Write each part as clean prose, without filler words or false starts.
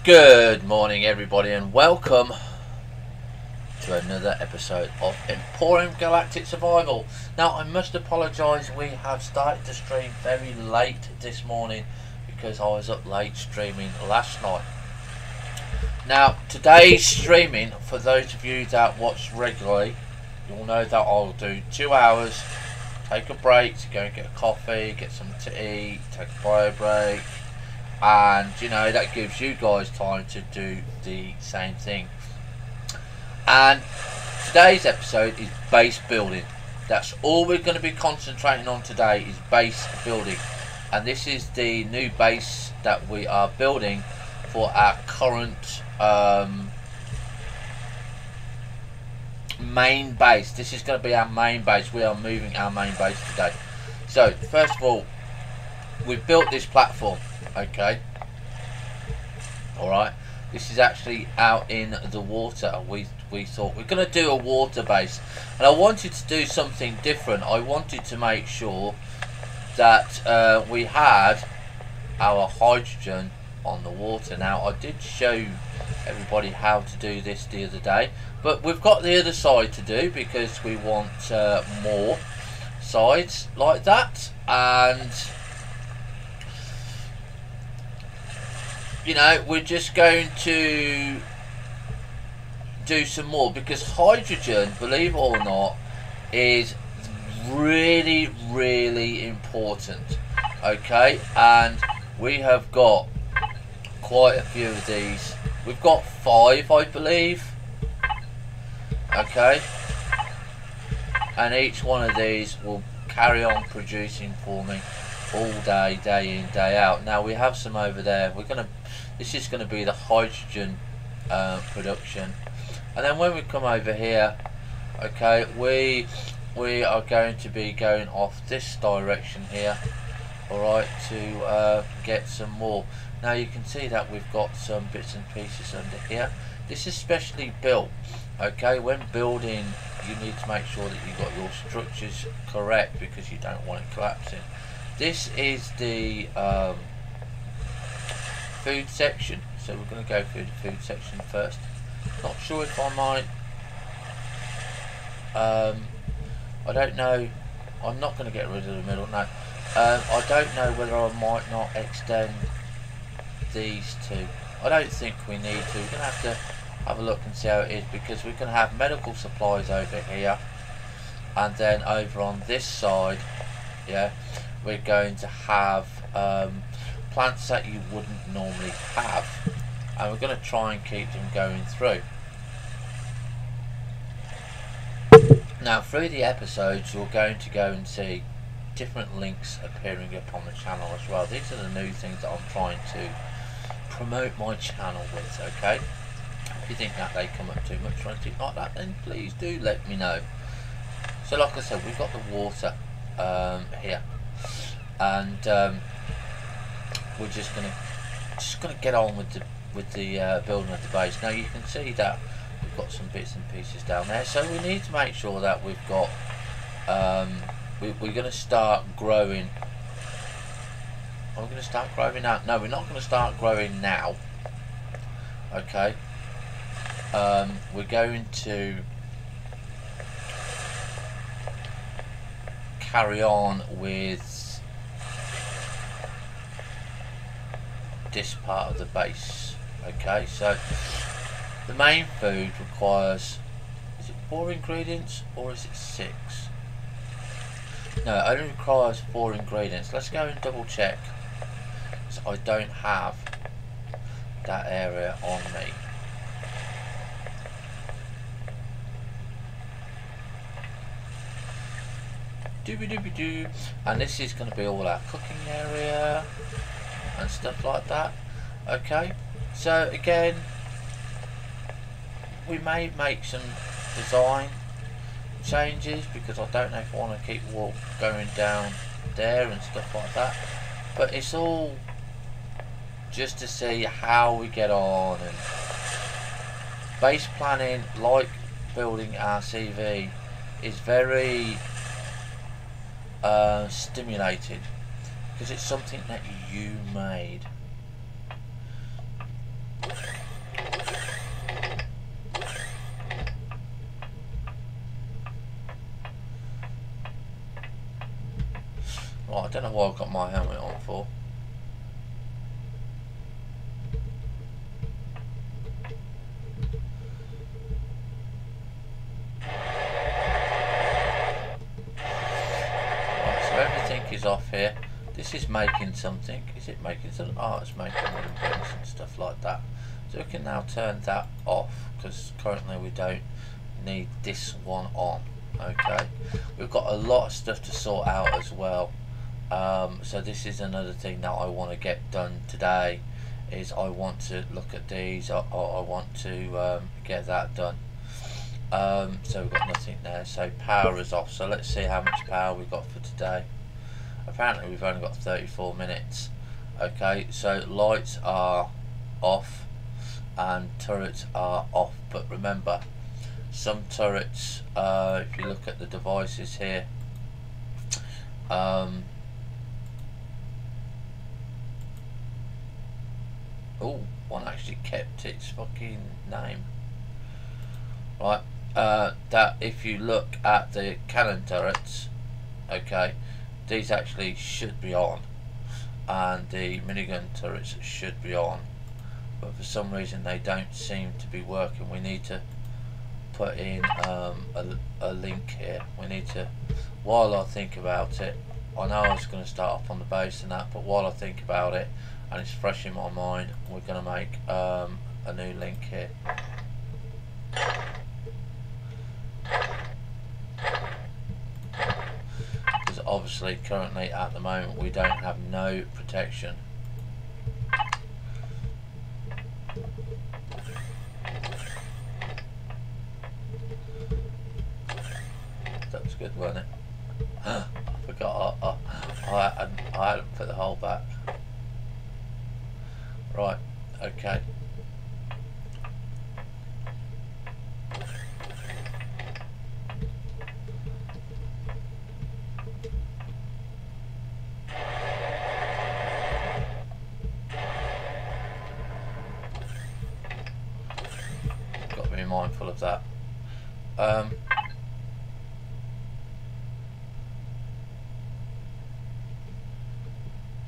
Good morning everybody and welcome to another episode of Empyrion Galactic Survival. Now I must apologise, we have started to stream very late this morning because I was up late streaming last night. Now today's streaming, for those of you that watch regularly, you'll know that I'll do 2 hours, take a break to go and get a coffee, get something to eat, take a bio break, and you know that gives you guys time to do the same thing. And today's episode is base building. That's all we're going to be concentrating on today, is base building. And this is the new base that we are building for our current main base. This is going to be our main base. We are moving our main base today. So first of all, we've built this platform. Okay, alright, this is actually out in the water. We thought we're going to do a water base, and I wanted to do something different. I wanted to make sure that we had our hydrogen on the water. Now I did show everybody how to do this the other day, but we've got the other side to do because we want more sides like that. And you know, we're just going to do some more, because hydrogen, believe it or not, is really important. Okay, and we have got quite a few of these. We've got 5, I believe. Okay, and each one of these will carry on producing for me all day, day in, day out. Now we have some over there. This is going to be the hydrogen production, and then when we come over here, okay, we are going to be going off this direction here, all right, to get some more. Now you can see that we've got some bits and pieces under here. This is specially built. Okay, when building, you need to make sure that you've got your structures correct, because you don't want it collapsing. This is the food section, so we're going to go through the food section first. Not sure if I might I don't know, I'm not going to get rid of the middle, no. I don't know whether I might not extend these two. I don't think we need to. We're going to have to have a look and see how it is, because we're going to have medical supplies over here, and then over on this side, yeah, we're going to have plants that you wouldn't normally have, and we're going to try and keep them going through. Now through the episodes you're going to go and see different links appearing up on the channel as well. These are the new things that I'm trying to promote my channel with. Okay, if you think that they come up too much or anything like that, then please do let me know. So like I said, we've got the water here, and we're just gonna get on with the building of the base. Now you can see that we've got some bits and pieces down there, so we need to make sure that we've got we're going to start growing. Are we going to start growing now? No, we're not going to start growing now. Okay, we're going to carry on with this part of the base. Okay, so the main food requires, is it 4 ingredients or is it 6? No, it only requires 4 ingredients. Let's go and double check, so I don't have that area on me. Dooby-dooby-doo. And this is going to be all our cooking area and stuff like that. Okay, so again, we may make some design changes, because I don't know if I want to keep going down there and stuff like that, but it's all just to see how we get on. And base planning, like building our CV, is very stimulating, because it's something that you made. Right, I don't know why I've got my helmet on for. Right, so everything is off here. This is making something. Is it making something? Oh, it's making wooden bricks and stuff like that. So we can now turn that off because currently we don't need this one on. Okay, we've got a lot of stuff to sort out as well. So this is another thing that I want to get done today. Is I want to look at these. I want to get that done. So we've got nothing there. So power is off. So let's see how much power we've got for today. Apparently we've only got 34 minutes. Okay, so lights are off and turrets are off, but remember some turrets, if you look at the devices here, oh, one actually kept its fucking name. Right, that if you look at the cannon turrets, okay, these actually should be on, and the minigun turrets should be on, but for some reason they don't seem to be working. We need to put in a link here. We need to, while I think about it, I know I was going to start off on the base and that, but while I think about it and it's fresh in my mind, we're going to make a new link here. Because obviously currently at the moment we don't have no protection. That was good, wasn't it? I forgot I hadn't put the hole back. Right, okay. Got to be mindful of that.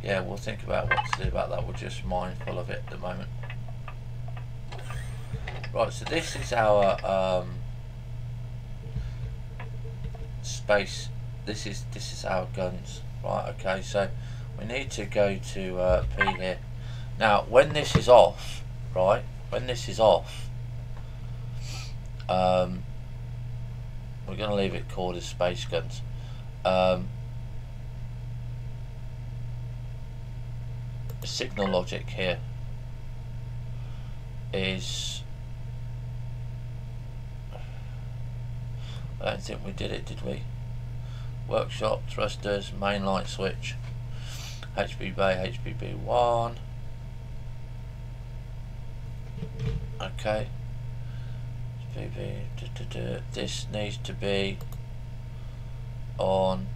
Yeah, we'll think about what to do about that. We're just mindful of it at the moment. Right, so this is our space. This is our guns. Right, okay. So we need to go to P here. Now, when this is off, right? When this is off, we're going to leave it called as space guns. The signal logic here is, I don't think we did it, did we? Workshop, thrusters, main light switch, HB bay, HBB1. Okay. This needs to be on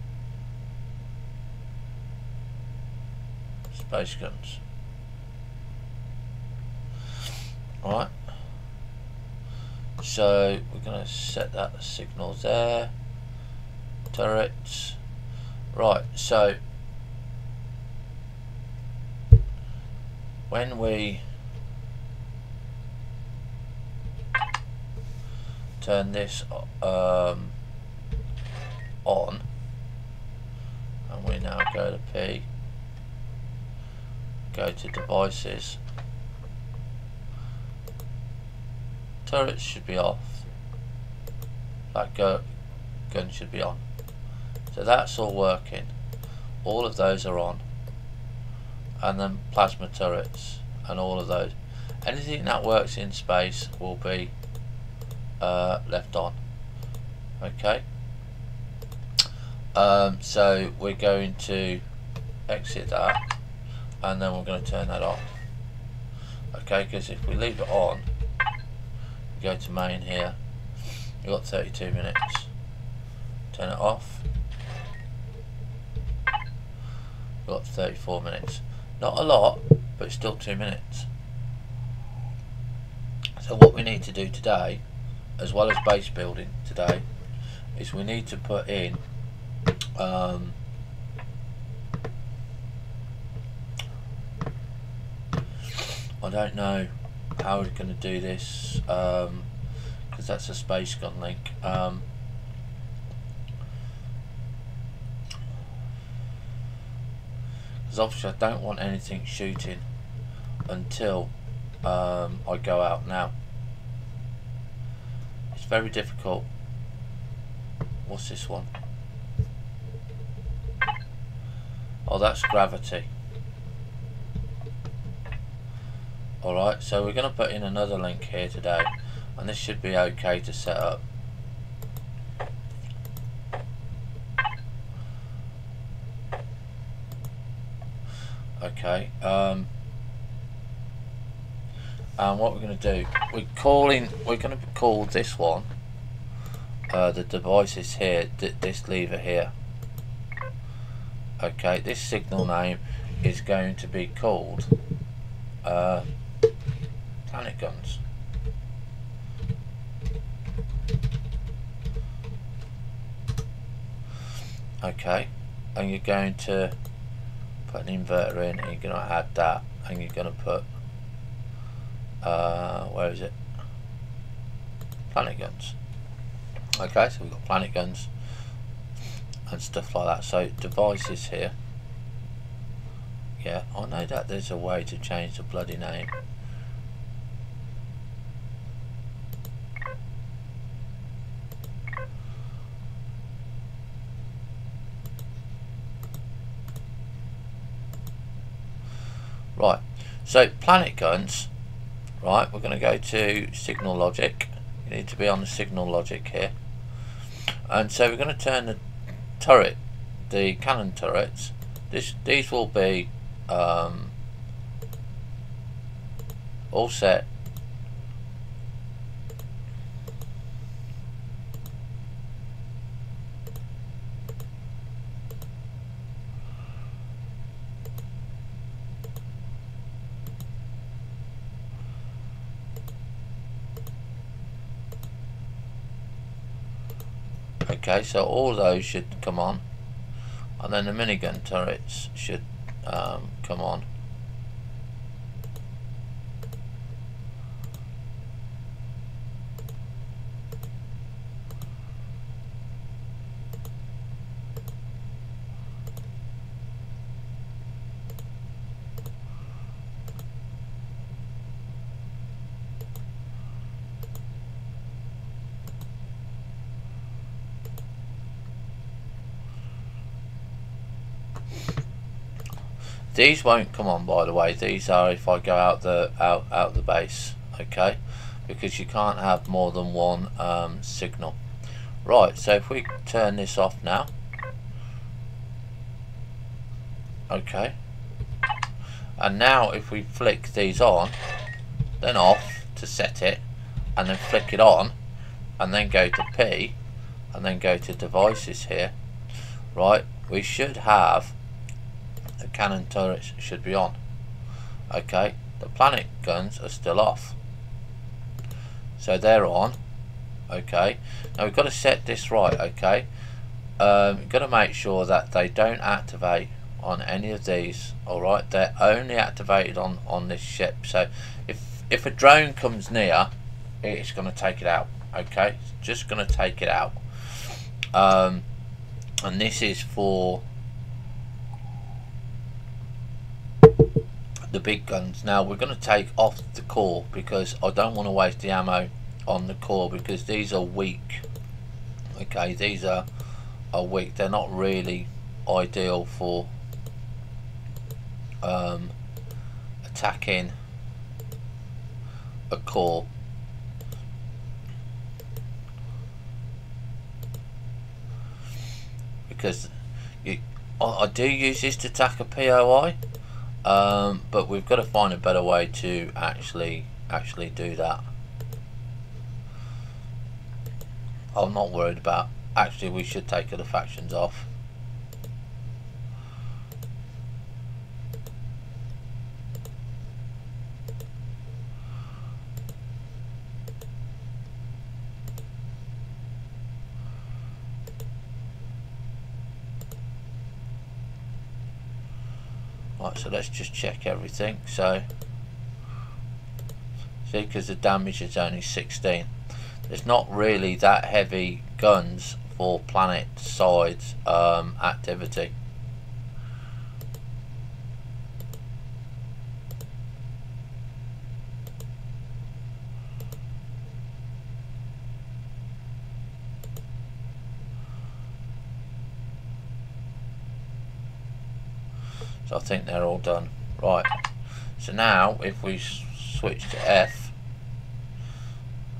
space guns. Right. So we're going to set that signal there. Turrets. Right. So when we turn this on, and we now go to P, go to devices, turrets should be off, that gun should be on. So that's all working, all of those are on, and then plasma turrets and all of those. Anything that works in space will be left on. Okay. So we're going to exit that, and then we're going to turn that off. Okay, because if we leave it on, go to main here, you've got 32 minutes. Turn it off, you've got 34 minutes. Not a lot, but it's still 2 minutes. So what we need to do today, as well as base building today, is we need to put in I don't know how we're going to do this, because that's a space gun link. Because obviously I don't want anything shooting until I go out. Now it's very difficult. What's this one? Oh, that's gravity. Alright, so we're going to put in another link here today, and this should be okay to set up. Okay, and what we're going to do, we're going to call this one, the devices here, this lever here. Okay, this signal name is going to be called planet guns. Okay, and you're going to put an inverter in, and you're going to add that, and you're going to put where is it? Planet guns. Okay, so we've got planet guns and stuff like that. So devices here. Yeah, I know that there's a way to change the bloody name. Right, so planet guns, right, we're going to go to signal logic. You need to be on the signal logic here. And so we're going to turn the turret, the cannon turrets, these will be all set. Okay, so all those should come on, and then the minigun turrets should come on. These won't come on, by the way. These are if I go out the base, okay, because you can't have more than one signal. Right, so if we turn this off now, okay, and now if we flick these on, then off to set it, and then flick it on, and then go to P, and then go to devices here, right, we should have the cannon turrets should be on. Okay, the planet guns are still off, so they're on. Okay, now we've got to set this right. Okay, we've got to make sure that they don't activate on any of these. Alright, they're only activated on this ship. So if a drone comes near, it's going to take it out. Okay, it's just going to take it out. And this is for the big guns. Now we're going to take off the core because I don't want to waste the ammo on the core, because these are weak. Okay, these are weak. They're not really ideal for attacking a core. Because I do use this to attack a POI, but we've got to find a better way to actually do that. I'm not worried about. Actually, we should take the factions off. Right, so let's just check everything. So See, because the damage is only 16. There's not really that heavy guns for planet size activity. So I think they're all done. Right. So now if we switch to F,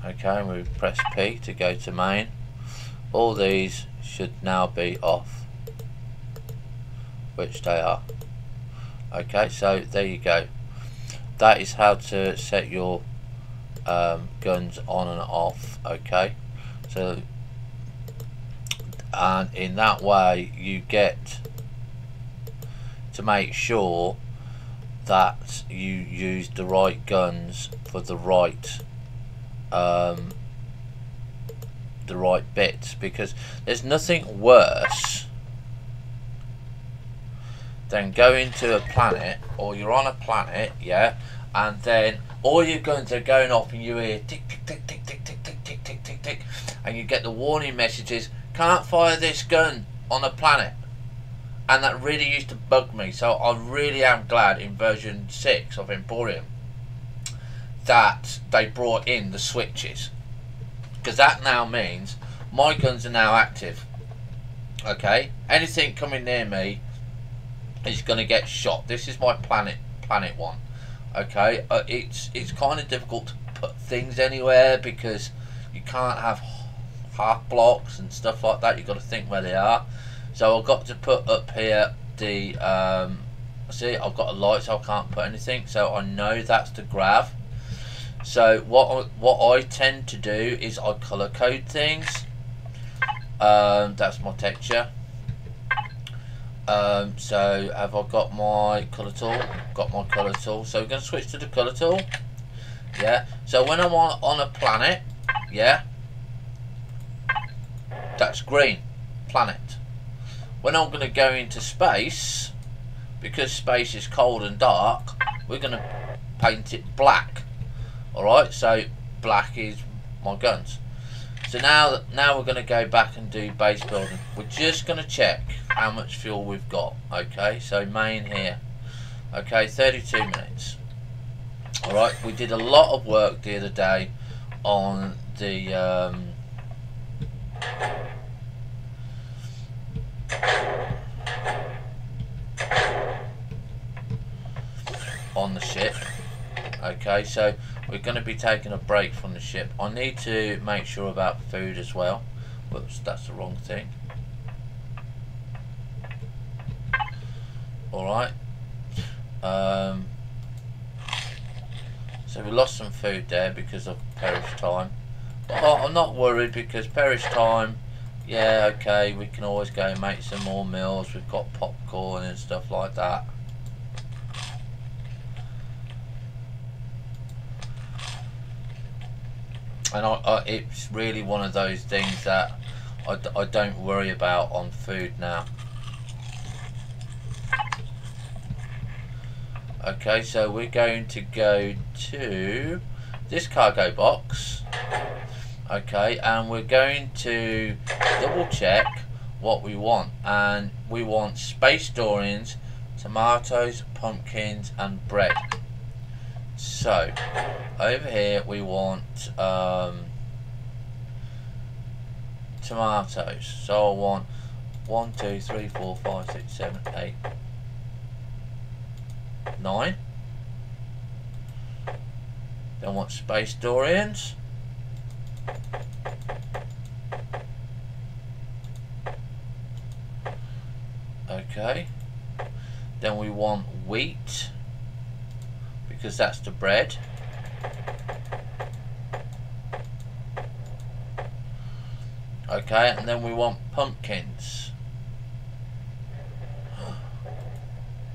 okay, and we press P to go to main, all these should now be off, which they are. Okay, so there you go. That is how to set your guns on and off. Okay, so and in that way you get to make sure that you use the right guns for the right bits, because there's nothing worse than going to a planet, or you're on a planet, yeah, and then all your guns are going off and you hear tick tick tick tick tick tick tick tick tick tick tick, and you get the warning messages, can't fire this gun on a planet. And that really used to bug me. So I really am glad in version 6 of Empyrion that they brought in the switches, because that now means my guns are now active. Okay, anything coming near me is going to get shot. This is my planet 1. Okay, it's kind of difficult to put things anywhere because you can't have half blocks and stuff like that. You've got to think where they are. So I've got to put up here the see, I've got a light, so I can't put anything, so I know that's the grav. So what I tend to do is I color code things. That's my texture. So have I got my color tool? Got my color tool. So we're going to switch to the color tool. Yeah. So when I'm on a planet, yeah, that's green, planet. When I'm going to go into space, because space is cold and dark, we're going to paint it black. Alright, so black is my guns. So now we're going to go back and do base building. We're just going to check how much fuel we've got. Okay, so main here. Okay, 32 minutes. Alright, we did a lot of work the other day on the ship. Okay, so we're going to be taking a break from the ship. I need to make sure about food as well. Whoops, that's the wrong thing. Alright. So we lost some food there because of perish time. But I'm not worried, because perish time, yeah, okay, we can always go and make some more meals. We've got popcorn and stuff like that. And it's really one of those things that I don't worry about on food now. Okay, so we're going to go to this cargo box. Okay, and we're going to double check what we want, and we want space dorians, tomatoes, pumpkins and bread. So over here we want tomatoes. So I want 1, 2, 3, 4, 5, 6, 7, 8, 9. Then I want space dorians. Okay. Then we want wheat, because that's the bread. Okay, and then we want pumpkins.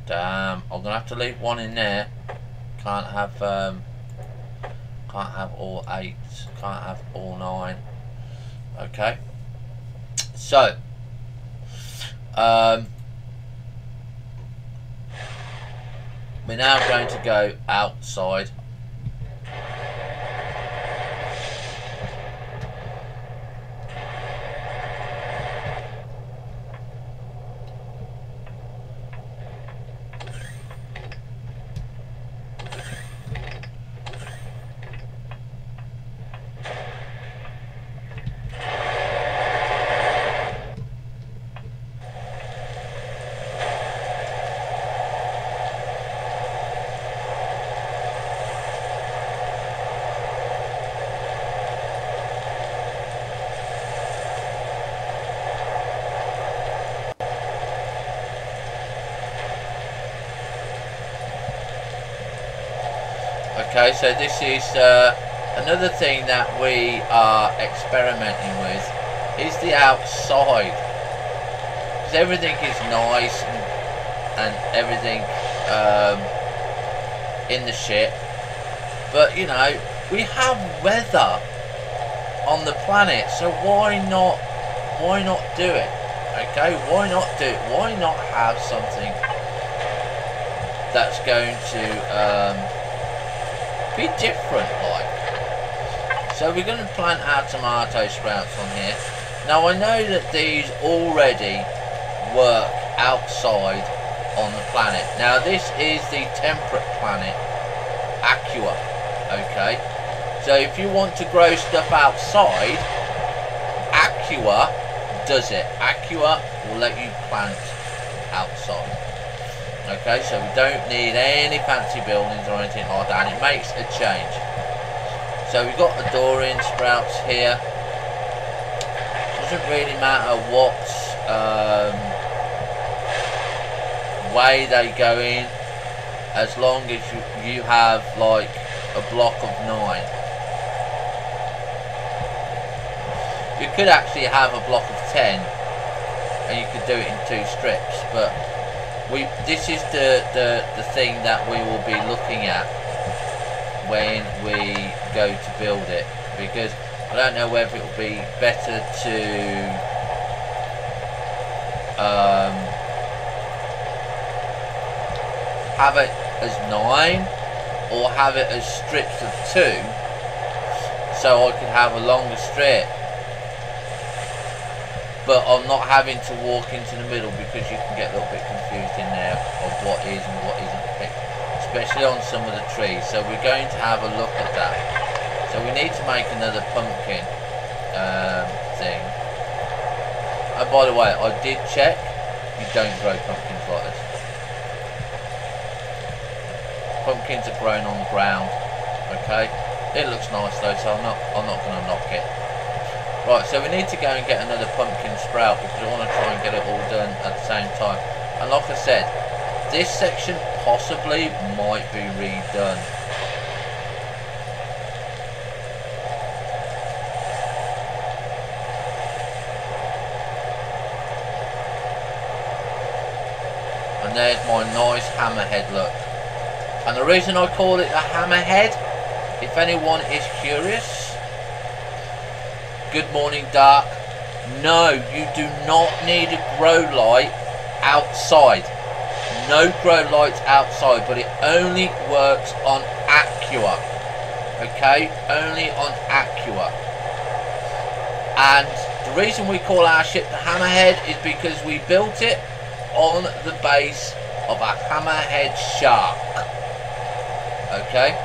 Damn, I'm gonna have to leave one in there. Can't have all 8. Can't have all 9. Okay. So we're now going to go outside Okay, so this is another thing that we are experimenting with is the outside, because everything is nice and everything in the ship, but you know, we have weather on the planet, so why not do it? Okay, why not do it? Why not have something that's going to be different, like? So we're going to plant our tomato sprouts on here. Now I know that these already work outside on the planet. Now this is the temperate planet, Aqua. Okay, so if you want to grow stuff outside, Aqua does it. Aqua will let you plant outside. Okay, so we don't need any fancy buildings or anything like that. It makes a change. So we've got the Dorian sprouts here. Doesn't really matter what way they go in, as long as you have like a block of 9. You could actually have a block of 10 and you could do it in 2 strips, but this is the thing that we will be looking at when we go to build it, because I don't know whether it will be better to have it as 9 or have it as strips of 2, so I could have a longer strip, but I'm not having to walk into the middle, because you can get a little bit confused in there of what is and what isn't picked, especially on some of the trees. So we're going to have a look at that. So we need to make another pumpkin thing. And by the way, I did check, you don't grow pumpkins like this. Pumpkins are grown on the ground. Okay, it looks nice though, so I'm not going to knock it. Right, so we need to go and get another pumpkin sprout, because I want to try and get it all done at the same time. And like I said, this section possibly might be redone. And there's my nice hammerhead look. And the reason I call it the hammerhead, if anyone is curious, good morning, Dark. No, you do not need a grow light outside. No grow lights outside, but it only works on Aqua. Okay, only on Aqua. And the reason we call our ship the Hammerhead is because we built it on the base of a hammerhead shark. Okay.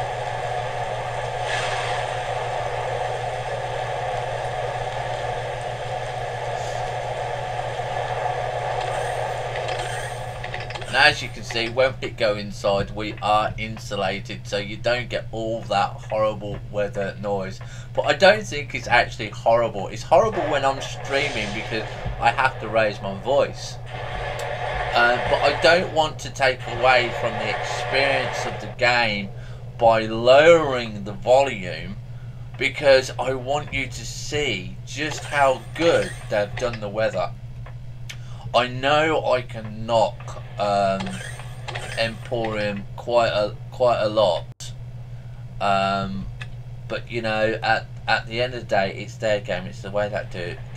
And as you can see, when we go inside, we are insulated, so you don't get all that horrible weather noise. But I don't think it's actually horrible. It's horrible when I'm streaming, because I have to raise my voice. But I don't want to take away from the experience of the game by lowering the volume, because I want you to see just how good they've done the weather. I know I can knock Empyrion quite a lot, but you know, at the end of the day, it's their game. It's the way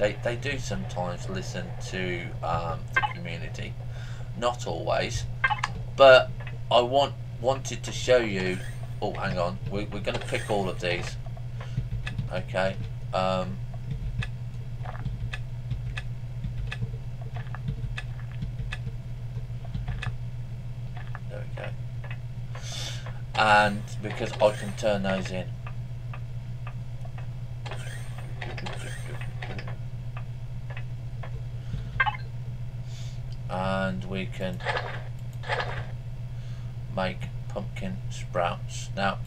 they do sometimes listen to the community, not always, but I wanted to show you. Oh, hang on, we're going to pick all of these. Okay. There we go. And because I can turn those in. And we can make pumpkin sprouts. Now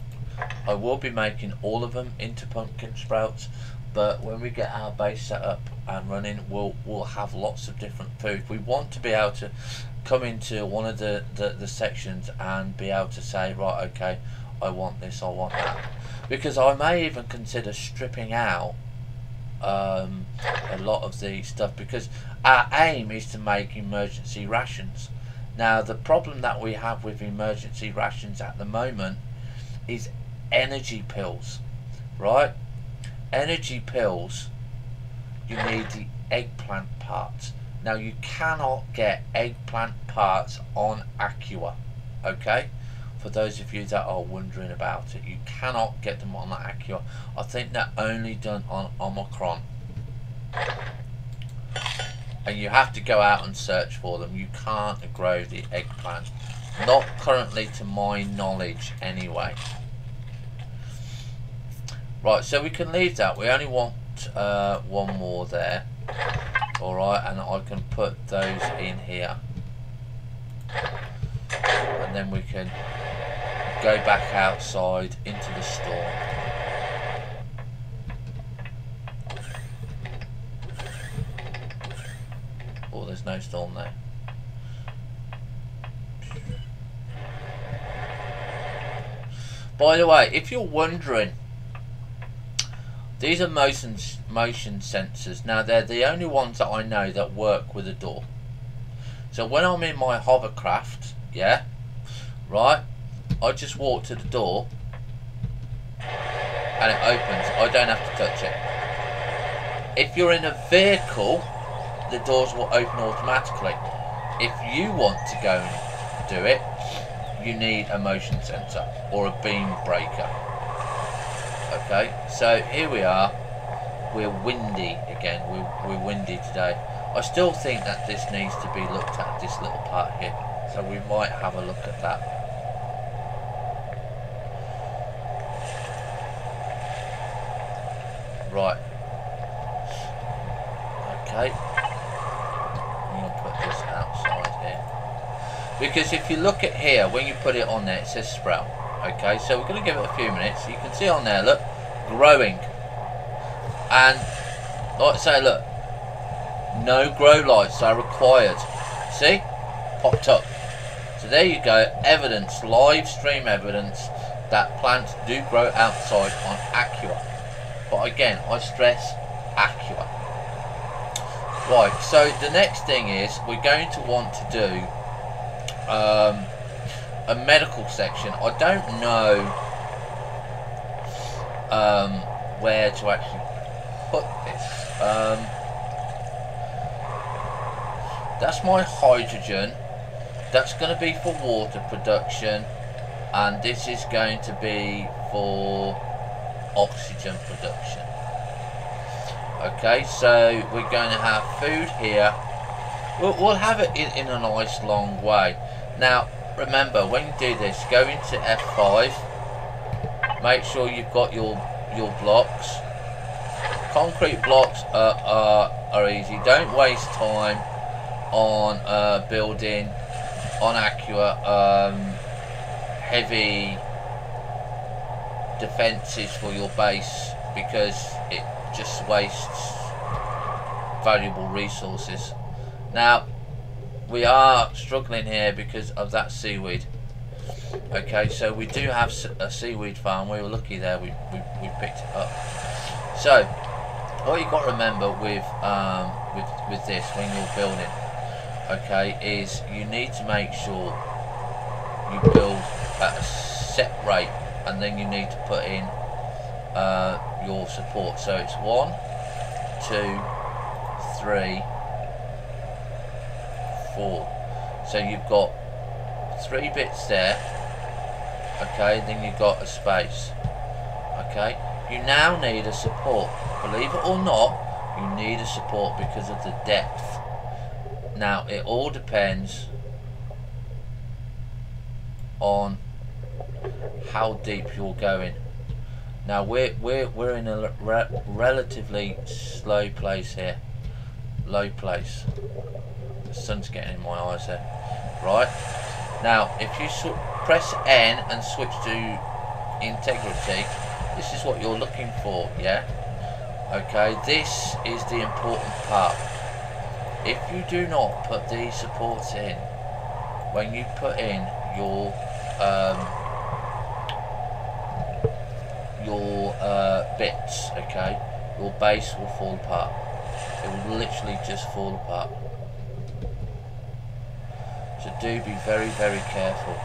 I will be making all of them into pumpkin sprouts, but when we get our base set up and running, we'll have lots of different food. We want to be able to come into one of the sections and be able to say, right, okay, I want this, I want that. Because I may even consider stripping out a lot of the stuff, because our aim is to make emergency rations. Now the problem that we have with emergency rations at the moment is energy pills, right? Energy pills, you need the eggplant parts. Now you cannot get eggplant parts on Aqua, okay? For those of you that are wondering about it, you cannot get them on Aqua. I think they're only done on Omicron. And you have to go out and search for them. You can't grow the eggplant. Not currently to my knowledge anyway. Right, so we can leave that. We only want one more there. Alright, and I can put those in here. And then we can go back outside into the storm. Oh, there's no storm there. By the way, if you're wondering, these are motion sensors. Now they're the only ones that I know that work with a door. So when I'm in my hovercraft, yeah, right, I just walk to the door and it opens. I don't have to touch it. If you're in a vehicle, the doors will open automatically. If you want to go and do it, you need a motion sensor or a beam breaker. Okay, so here we are. We're windy again. We're windy today. I still think that this needs to be looked at, this little part here. So we might have a look at that. Right. Okay. I'm going to put this outside here. Because if you look at here, when you put it on there, it says sprout. Okay, so we're going to give it a few minutes. You can see on there, look, growing. And, like I say, look, no grow lights are required. See? Popped up. So there you go, evidence, live stream evidence that plants do grow outside on Aqua. But again, I stress Aqua. Right, so the next thing is we're going to want to do a medical section. I don't know where to actually put this. That's my hydrogen. That's going to be for water production, and this is going to be for oxygen production. Okay, so we're going to have food here. We'll have it in a nice long way. Now remember, when you do this, go into F5. Make sure you've got your blocks. Concrete blocks are easy. Don't waste time on building on Aqua heavy defences for your base, because it just wastes valuable resources. Now we are struggling here because of that seaweed. Okay, so we do have a seaweed farm. We were lucky there, we picked it up. So what you got to remember with this when you're building, okay, is you need to make sure you build at a set rate, and then you need to put in your support. So it's 1, 2, 3, 4. So you've got 3 bits there. Okay, then you've got a space. Okay, you now need a support. Believe it or not, you need a support because of the depth. Now it all depends on how deep you're going. Now we're in a relatively slow place here, low place. The sun's getting in my eyes there. Right, now if you press N and switch to integrity, this is what you're looking for. Yeah, okay, this is the important part. If you do not put these supports in, when you put in your your bits, okay, your base will fall apart. It will literally just fall apart. So do be very, very careful.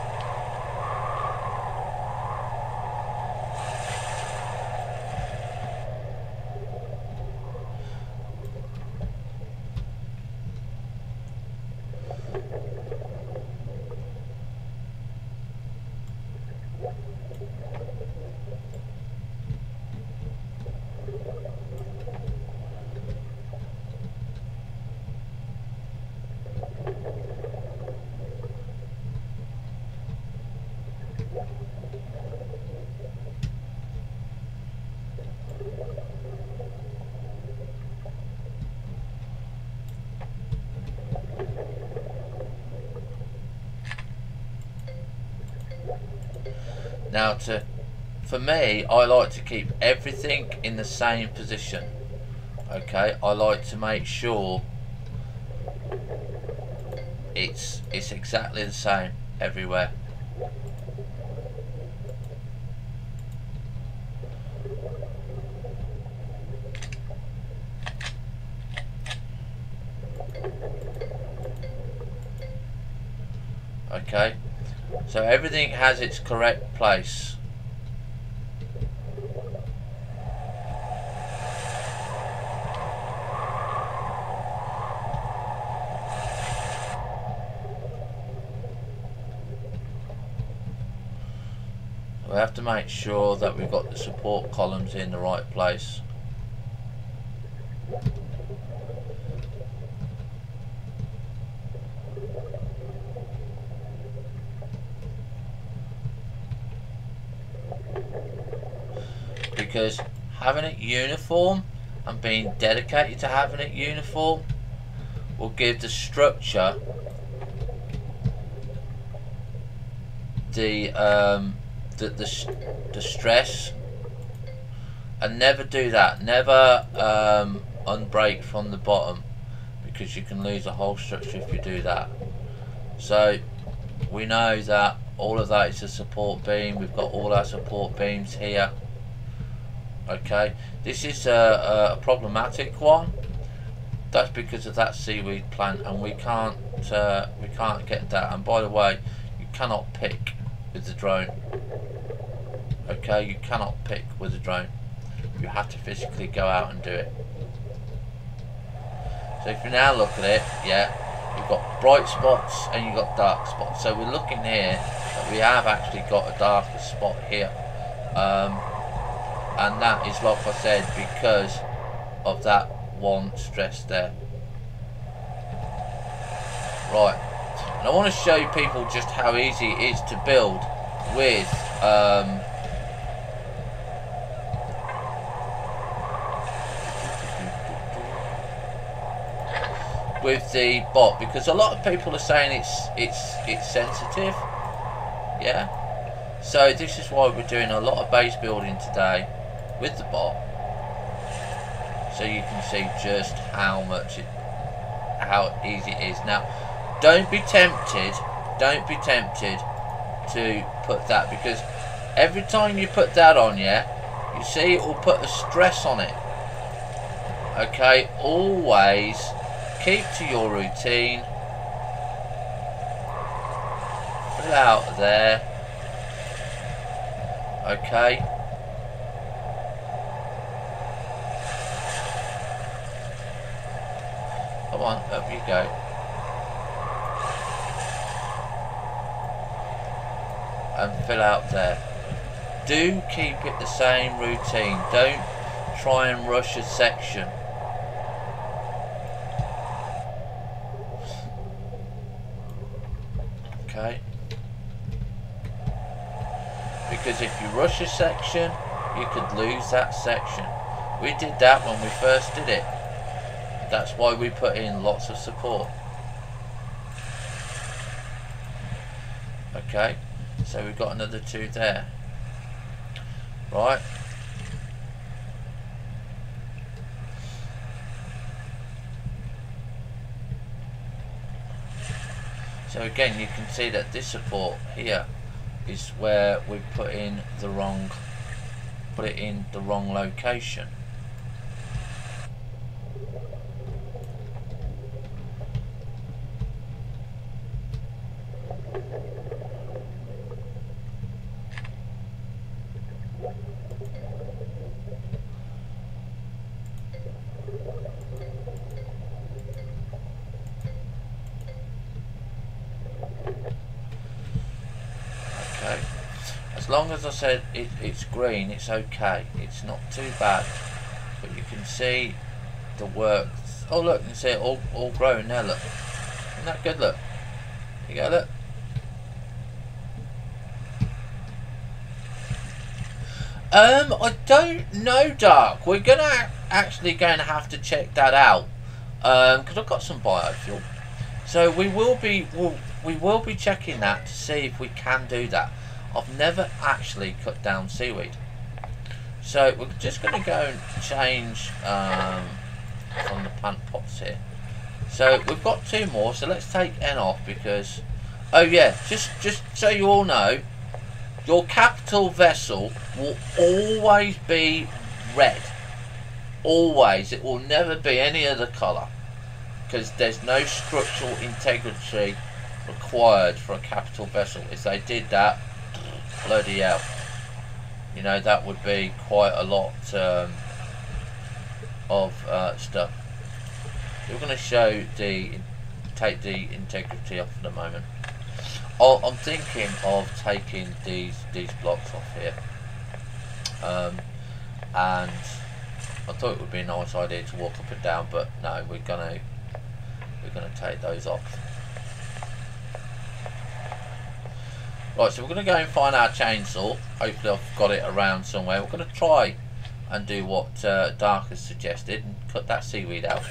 Now, for me, I like to keep everything in the same position. Okay, I like to make sure it's exactly the same everywhere. Okay, so everything has its correct place. We have to make sure that we've got the support columns in the right place. Because having it uniform and being dedicated to having it uniform will give the structure the stress. And never do that. Never unbreak from the bottom, because you can lose the whole structure if you do that. So we know that all of that is a support beam. We've got all our support beams here. Okay, this is a problematic one. That's because of that seaweed plant, and we can't get that. And by the way, you cannot pick with the drone. Okay, you cannot pick with the drone. You have to physically go out and do it. So if you now look at it, yeah, you've got bright spots and you've got dark spots. So we're looking here that we have actually got a darker spot here. And that is, like I said, because of that one stress there. Right, and I want to show you people just how easy it is to build with the bot, because a lot of people are saying it's sensitive. Yeah, so this is why we're doing a lot of base building today with the bot, so you can see just how easy it is. Now, don't be tempted to put that, because every time you put that on, you see it will put a stress on it. Okay, always keep to your routine. Fill out there. Okay. Come on, up you go. And fill out there. Do keep it the same routine. Don't try and rush a section. Okay. Because if you rush a section, you could lose that section. We did that when we first did it. That's why we put in lots of support. Okay, so we've got another 2 there. Right. So again, you can see that this support here is where we put in the wrong put it in the wrong location. Okay, as long as I said it's green, it's okay, it's not too bad. But you can see the work. Oh look, you can see it all growing there, look. Isn't that good, look? You go, look. I don't know, Dark. We're actually going to have to check that out. Because I've got some biofuel. So we will be checking that to see if we can do that. I've never actually cut down seaweed. So we're just going to go and change from the plant pots here. So we've got 2 more, so let's take N off because, oh yeah, just so you all know, your capital vessel will always be red. Always. It will never be any other colour. Because there's no structural integrity required for a capital vessel. If they did that, bloody hell. You know, that would be quite a lot of stuff. We're going to show take the integrity off for the moment. Oh, I'm thinking of taking these blocks off here, and I thought it would be a nice idea to walk up and down, but no, we're gonna take those off. Right, so we're gonna go and find our chainsaw. Hopefully, I've got it around somewhere. We're gonna try and do what Dark has suggested and cut that seaweed out.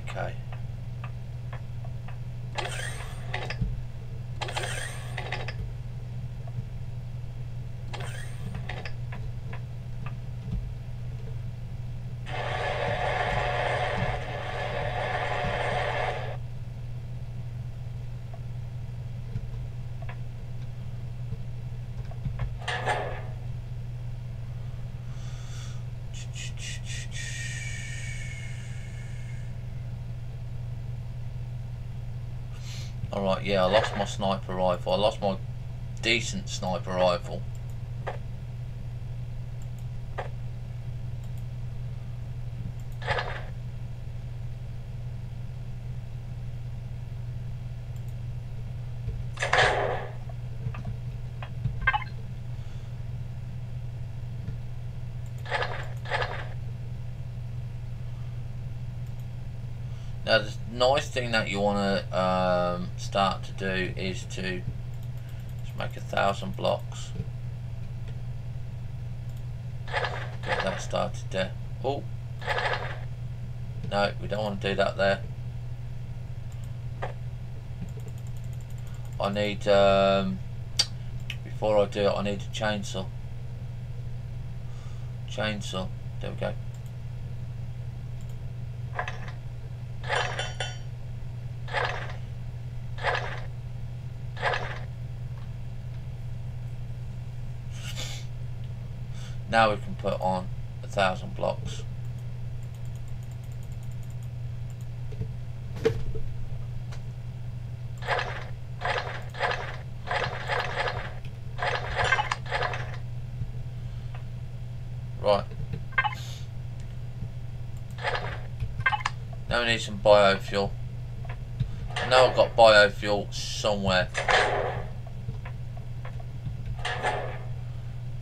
Okay. Alright, yeah, I lost my sniper rifle. I lost my decent sniper rifle. Now the nice thing that you want to start to do is to just make 1,000 blocks. Get that started there. Oh, no, we don't want to do that there. I need, before I do it, I need a chainsaw. Chainsaw, there we go. Now we can put on 1,000 blocks. Right. Now we need some biofuel. I know I've got biofuel somewhere.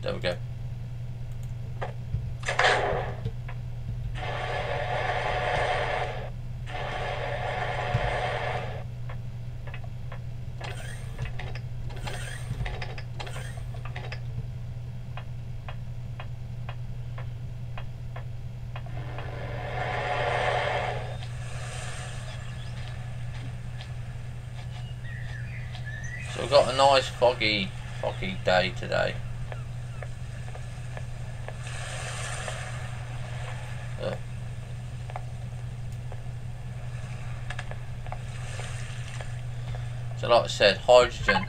There we go. So we've got a nice foggy day today. So like I said, hydrogen.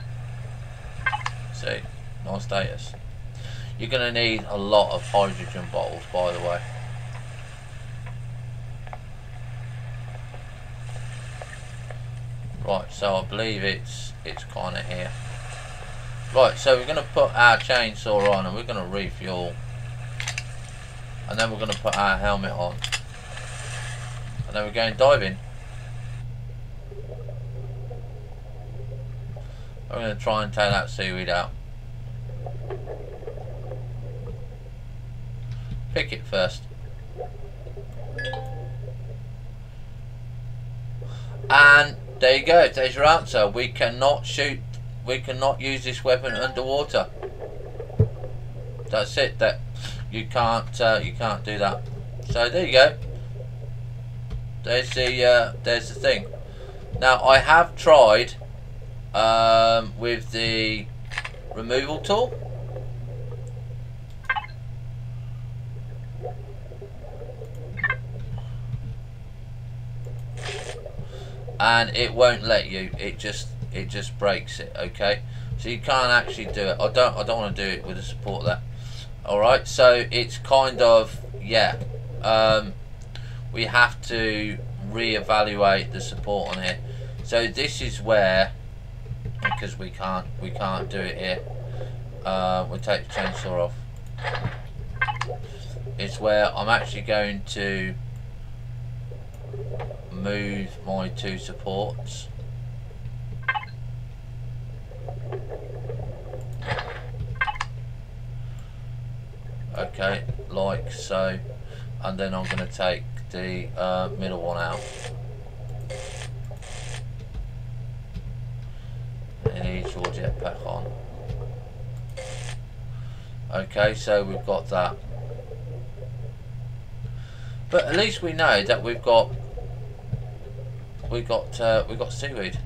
See, nice status. You're going to need a lot of hydrogen bottles, by the way. Right, so I believe it's kind of here. Right, so we're going to put our chainsaw on and we're going to refuel. And then we're going to put our helmet on. And then we're going diving. I'm going to try and take that seaweed out. Pick it first. And there you go, there's your answer. We cannot shoot, we cannot use this weapon underwater. That's it, that you can't do that. So there you go. There's the thing. Now I have tried with the removal tool. And it won't let you. It just breaks it. Okay, so you can't actually do it. I don't want to do it with the support there. All right, so it's kind of, yeah. We have to reevaluate the support on here. So this is where, because we can't do it here. We'll take the chainsaw off. It's where I'm actually going to move my two supports. Okay, like so, and then I'm going to take the middle one out. It needs your jetpack on. Okay, so we've got that. But at least we know that we've got seaweed.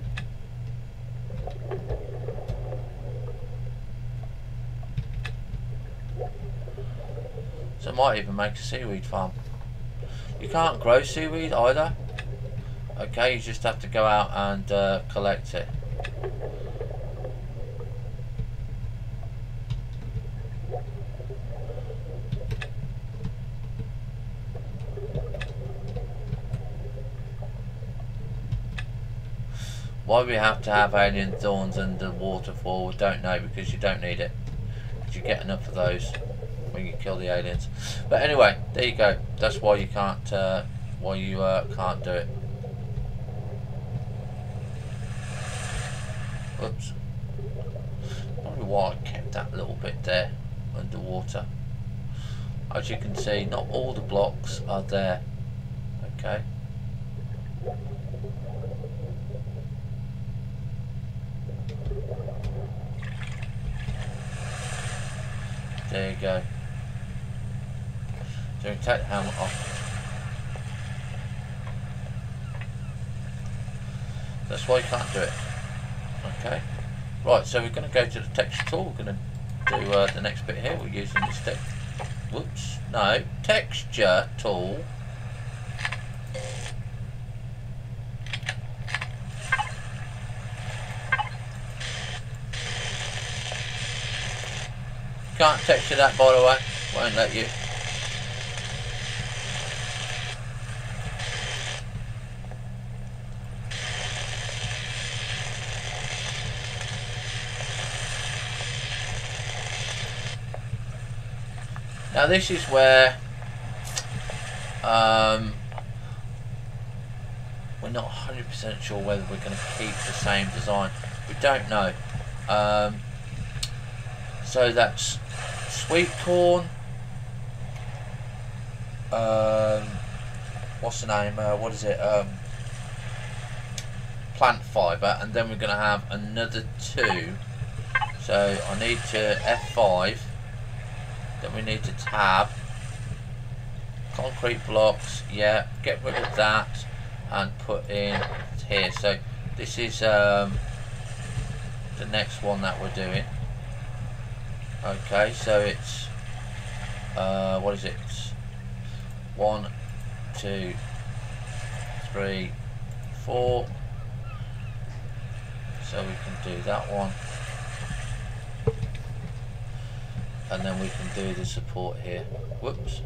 So I might even make a seaweed farm. You can't grow seaweed either. Okay, you just have to go out and collect it. Why we have to have alien thorns under water for, we don't know, because you don't need it. Because you get enough of those when you kill the aliens. But anyway, there you go. That's why you can't can't do it. Oops. Probably why I kept that little bit there underwater. As you can see, not all the blocks are there. Okay. There you go. So we take the helmet off. That's why you can't do it. Okay. Right, so we're going to go to the texture tool. We're going to do the next bit here. We're using this whoops. No. Texture tool. Can't texture that, by the way. Won't let you. Now this is where we're not 100% sure whether we're going to keep the same design. We don't know. So that's sweet corn. What's the name? What is it? Plant fibre, and then we're going to have another two. So I need to F5. Then we need to tab. Concrete blocks. Yeah. Get rid of that and put in here. So this is the next one that we're doing. Okay, so it's what is it? 1, 2, 3, 4. So we can do that one, and then we can do the support here. Whoops.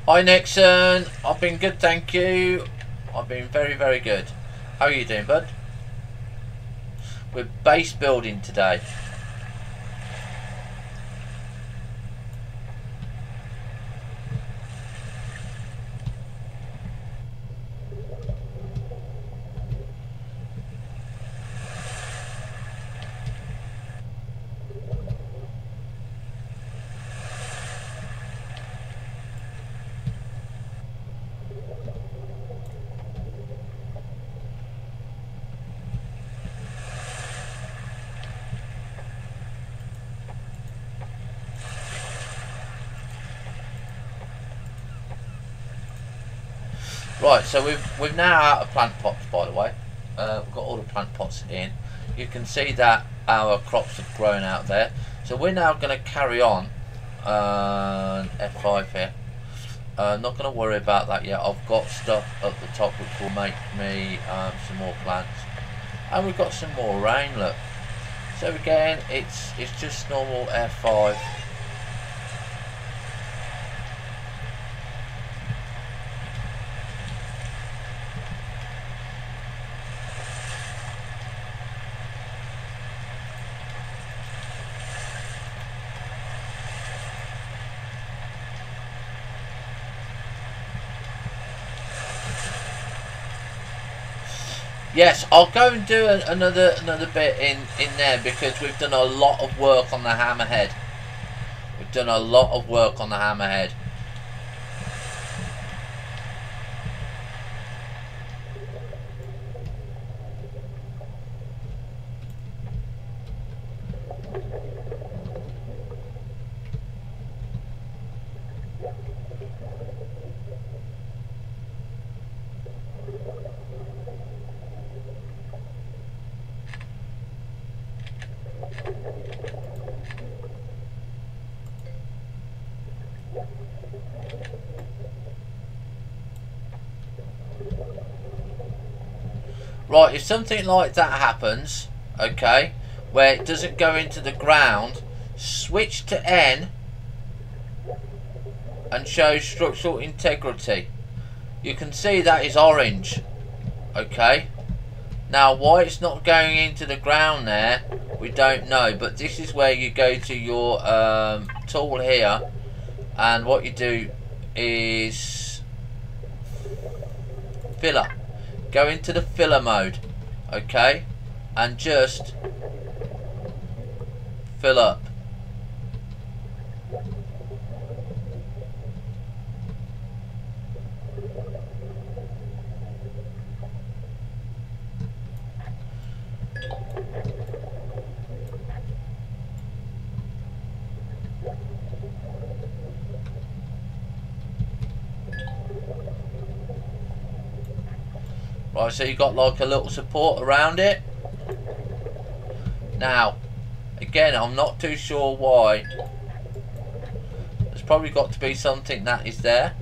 Hi Nixon, I've been good, thank you. I've been very, very good. How are you doing, bud? We're base building today. Right, so we've now out of plant pots, by the way. We've got all the plant pots in. You can see that our crops have grown out there. So we're now going to carry on. F5 here. Not going to worry about that yet. I've got stuff at the top which will make me some more plants, and we've got some more rain. Look. So again, it's just normal F5. Yes, I'll go and do another bit in there, because we've done a lot of work on the hammerhead. We've done a lot of work on the hammerhead. Right, if something like that happens, okay, where it doesn't go into the ground, switch to N and show structural integrity. You can see that is orange, okay. Now why it's not going into the ground there, we don't know, but this is where you go to your tool here, and what you do is filler. Go into the filler mode, okay, and just fill up. Right, so you've got like a little support around it. Now, again, I'm not too sure why. There's probably got to be something that is there.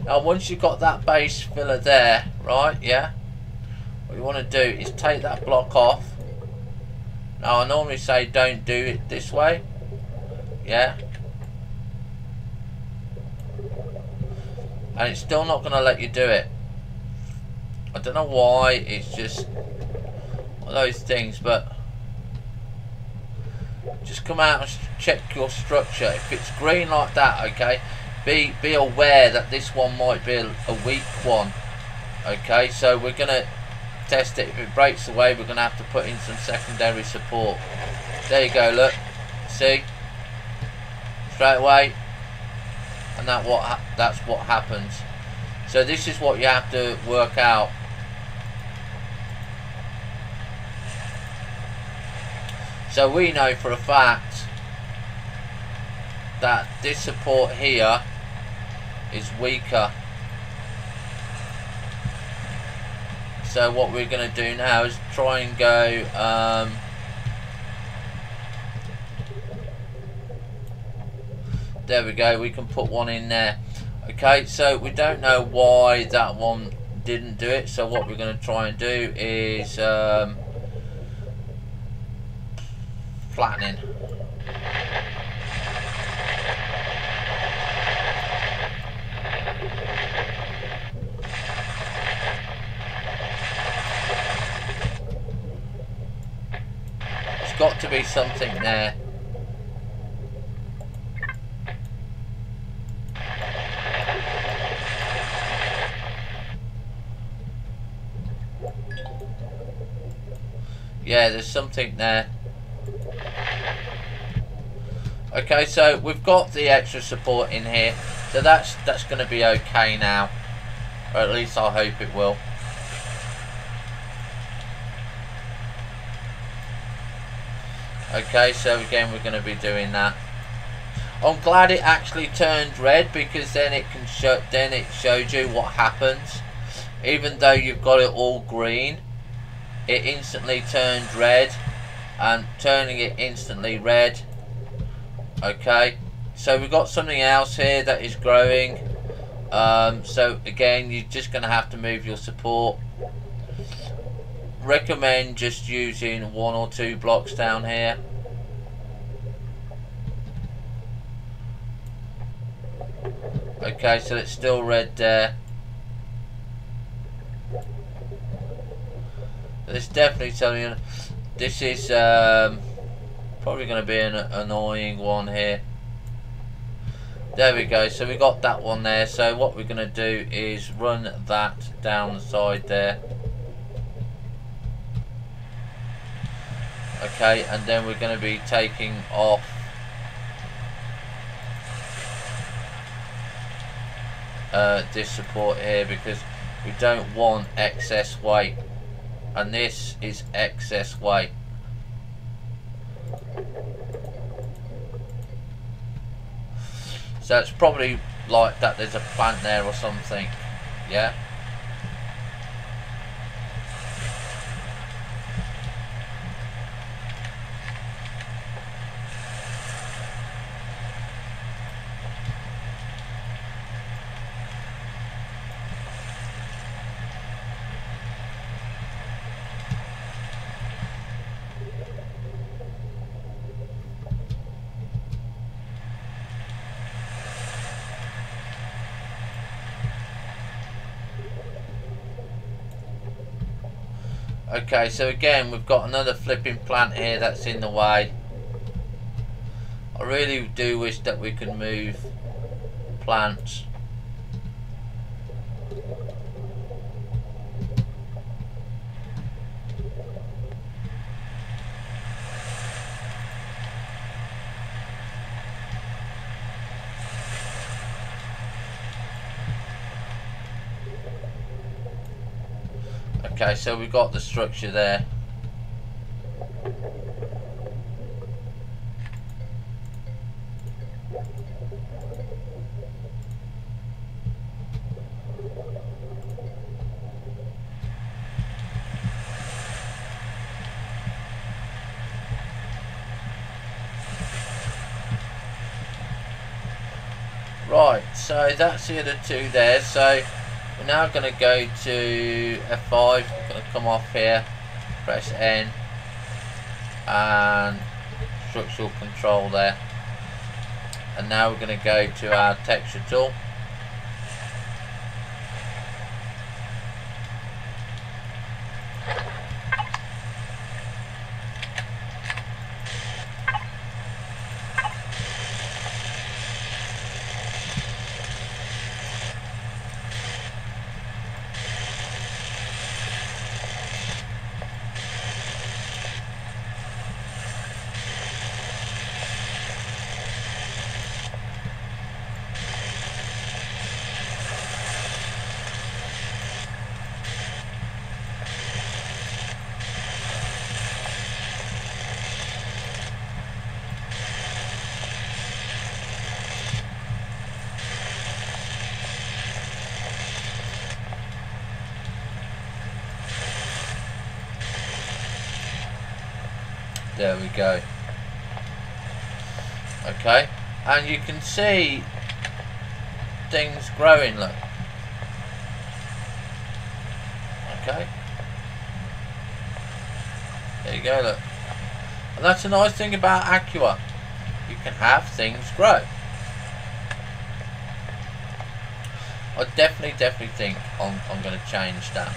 Now once you've got that base filler there, right, yeah, what you want to do is take that block off. Now I normally say don't do it this way, yeah, and it's still not going to let you do it. I don't know why, it's just one of those things, but just come out and check your structure. If it's green like that, okay, be aware that this one might be a weak one. Okay, so we're gonna test it. If it breaks away, we're gonna have to put in some secondary support. There you go, look, see, straight away, and that's what happens. So this is what you have to work out. So we know for a fact that this support here is weaker. So what we're going to do now is try and go there we go, we can put one in there. Okay, so we don't know why that one didn't do it, so what we're going to try and do is flattening. There's got to be something there. Yeah, there's something there. Okay, so we've got the extra support in here, so that's going to be okay now, or at least I hope it will. Okay, so again we're going to be doing that. I'm glad it actually turned red, because then it can show, then it showed you what happens. Even though you've got it all green, it instantly turned red, and turning it instantly red. Okay, so we've got something else here that is growing. So again, you're just going to have to move your support. Recommend just using 1 or 2 blocks down here. Okay, so it's still red there. It's definitely telling you this is probably going to be an annoying one here. There we go, so we got that one there. So what we're going to do is run that down the side there. Okay, and then we're going to be taking off this support here, because we don't want excess weight, and this is excess weight. So it's probably like that there's a plant there or something, yeah. Okay, so again we've got another flipping plant here that's in the way. I really do wish that we could move plants. Okay, so we've got the structure there. Right, so that's the other two there. So we're now going to go to F5. We're going to come off here, press N, and structural control there. And now we're going to go to our texture tool. There we go. Okay, and you can see things growing, look. Okay. There you go, look. And that's a nice thing about Aqua. You can have things grow. I definitely think I'm going to change that.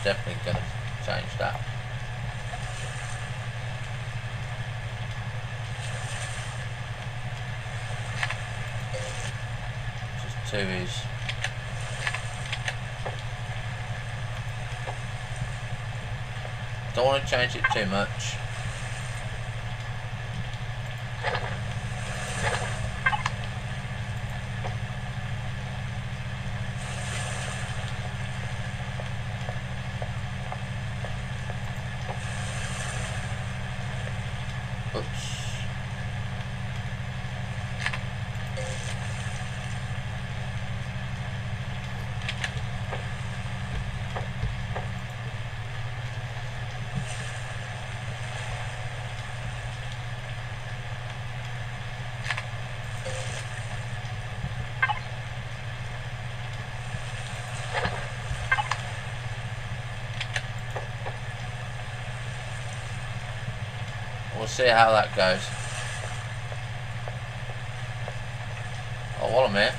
Definitely going to change that. Just 2 is. Don't want to change it too much. Oops. We'll see how that goes. Oh, hold a minute.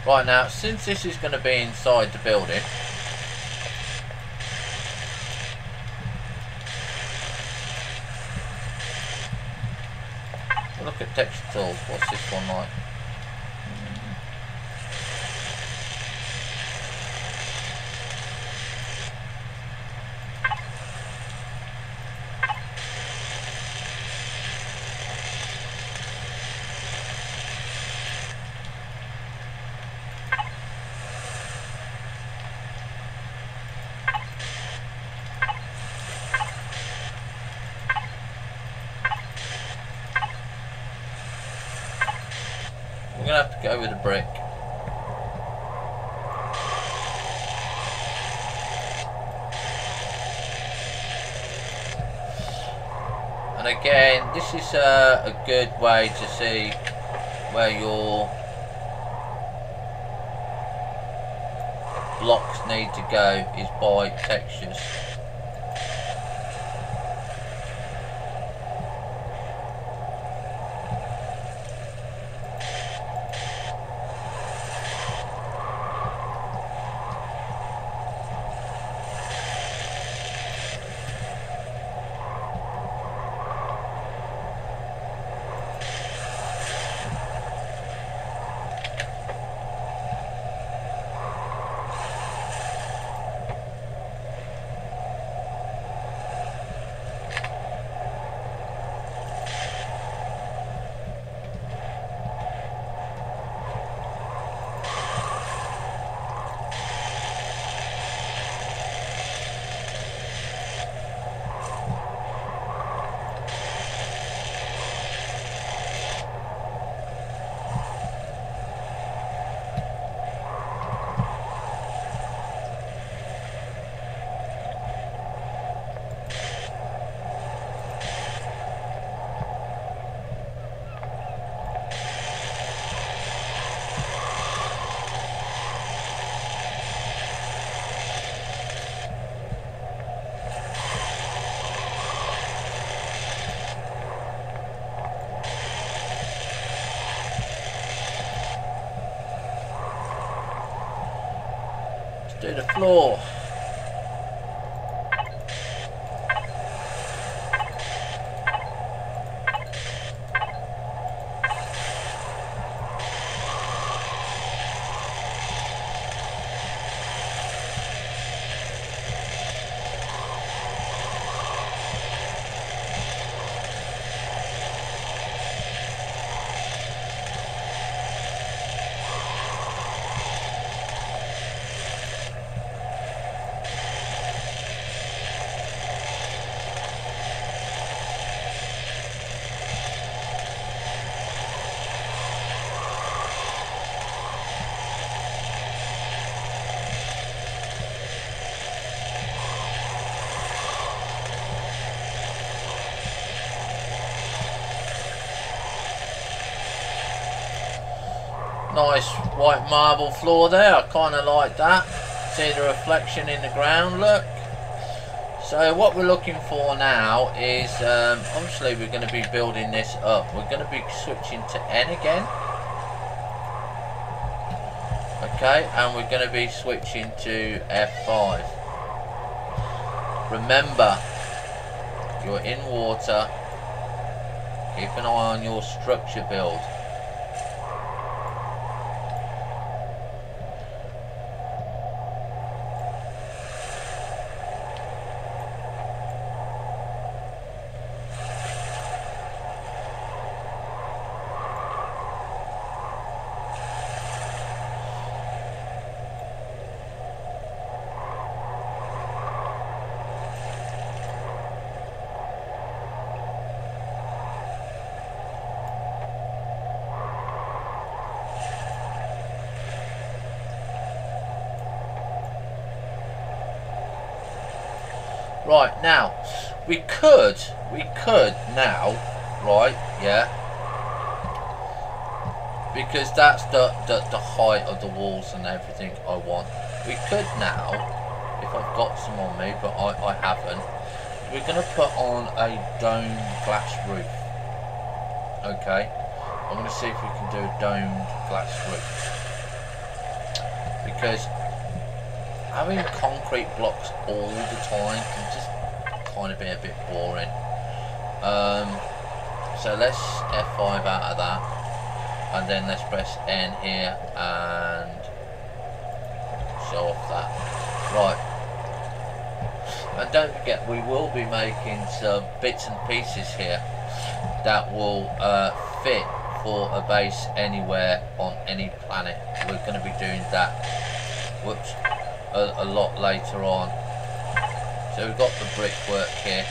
Right, now, since this is going to be inside the building, we'll look at texture tools. What's this one like? We're going to have to go with a brick. And again, this is a good way to see where your blocks need to go, is by textures. do the floor. Nice white marble floor there, I kind of like that. See the reflection in the ground, look. So what we're looking for now is, obviously we're going to be building this up. We're going to be switching to N again. Okay, and we're going to be switching to F5. Remember, you're in water. Keep an eye on your structure build. Right, now, we could now, right, yeah, because that's the height of the walls and everything I want. We could now, if I've got some on me, but I haven't, we're going to put on a domed glass roof. Okay, I'm going to see if we can do a domed glass roof. Because having concrete blocks all the time can just kind of be a bit boring. So let's F5 out of that, and then let's press N here and show off that. Right, and don't forget we will be making some bits and pieces here that will fit for a base anywhere on any planet. We're going to be doing that. Whoops. A lot later on. So we've got the brickwork here.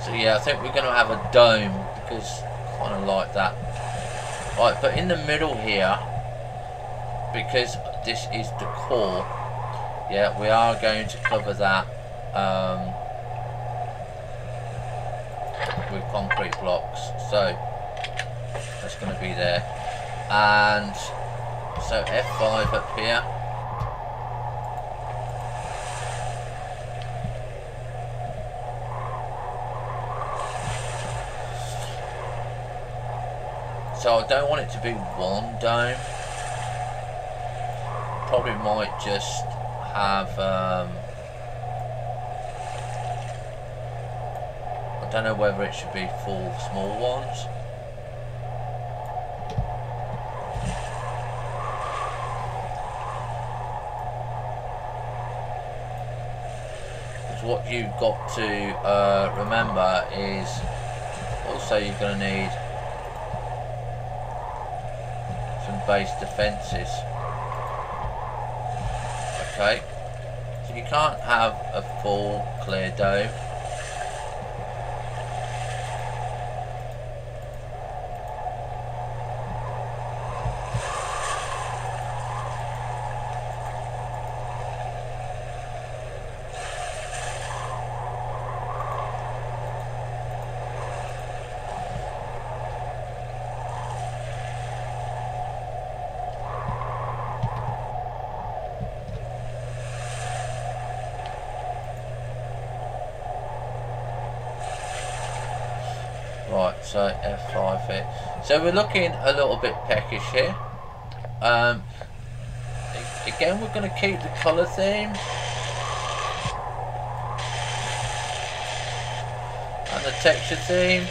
So yeah, I think we're going to have a dome because I kind of like that. Right, but in the middle here, because this is the core, yeah, we are going to cover that with concrete blocks. So that's going to be there. And so F5 up here. So I don't want it to be one dome. Probably might just have, I don't know whether it should be 4 small ones. Because what you've got to remember is also you're going to need base defences. Okay, so you can't have a full clear dome. Right, so F5 here. So we're looking a little bit peckish here. Again, we're going to keep the colour theme. And the texture theme.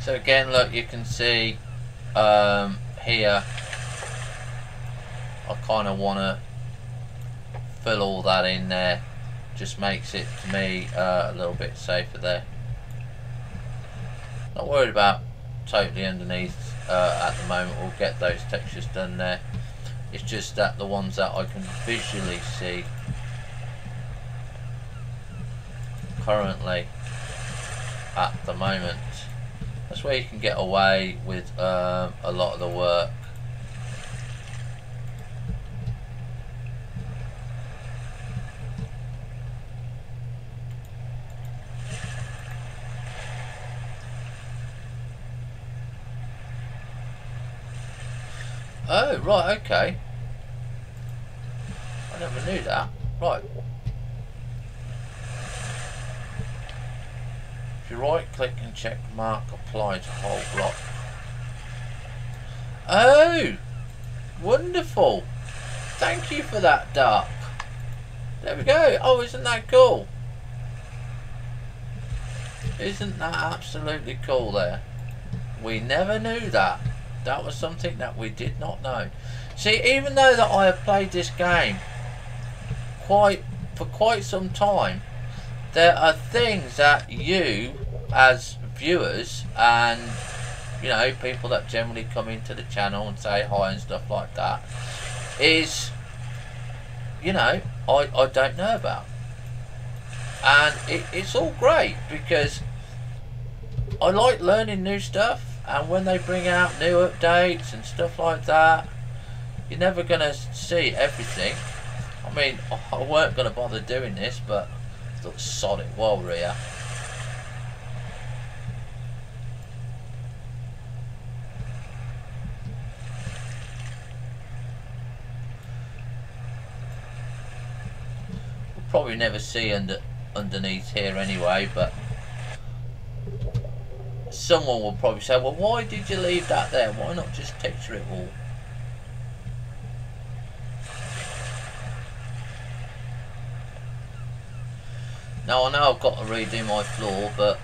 So again, look, you can see here, I kind of want to fill all that in there. Just makes it, to me, a little bit safer there. Not worried about totally underneath at the moment. We'll get those textures done there. It's just that the ones that I can visually see currently at the moment, that's where you can get away with a lot of the work. Oh, right, okay. I never knew that. Right. If you right click and check mark apply to whole block. Oh, wonderful. Thank you for that, Dark. There we go. Oh, isn't that cool? Isn't that absolutely cool there? We never knew that. That was something that we did not know. See, even though that I have played this game for quite some time, there are things that you, as viewers, and you know, people that generally come into the channel and say hi and stuff like that, is, you know, I don't know about. And it's all great because I like learning new stuff, and when they bring out new updates and stuff like that, you're never going to see everything. I mean, I weren't going to bother doing this, but I thought, sod it while we're here. We'll probably never see underneath here anyway, but someone will probably say, well, why did you leave that there? Why not just texture it all? Now, I know I've got to redo my floor, but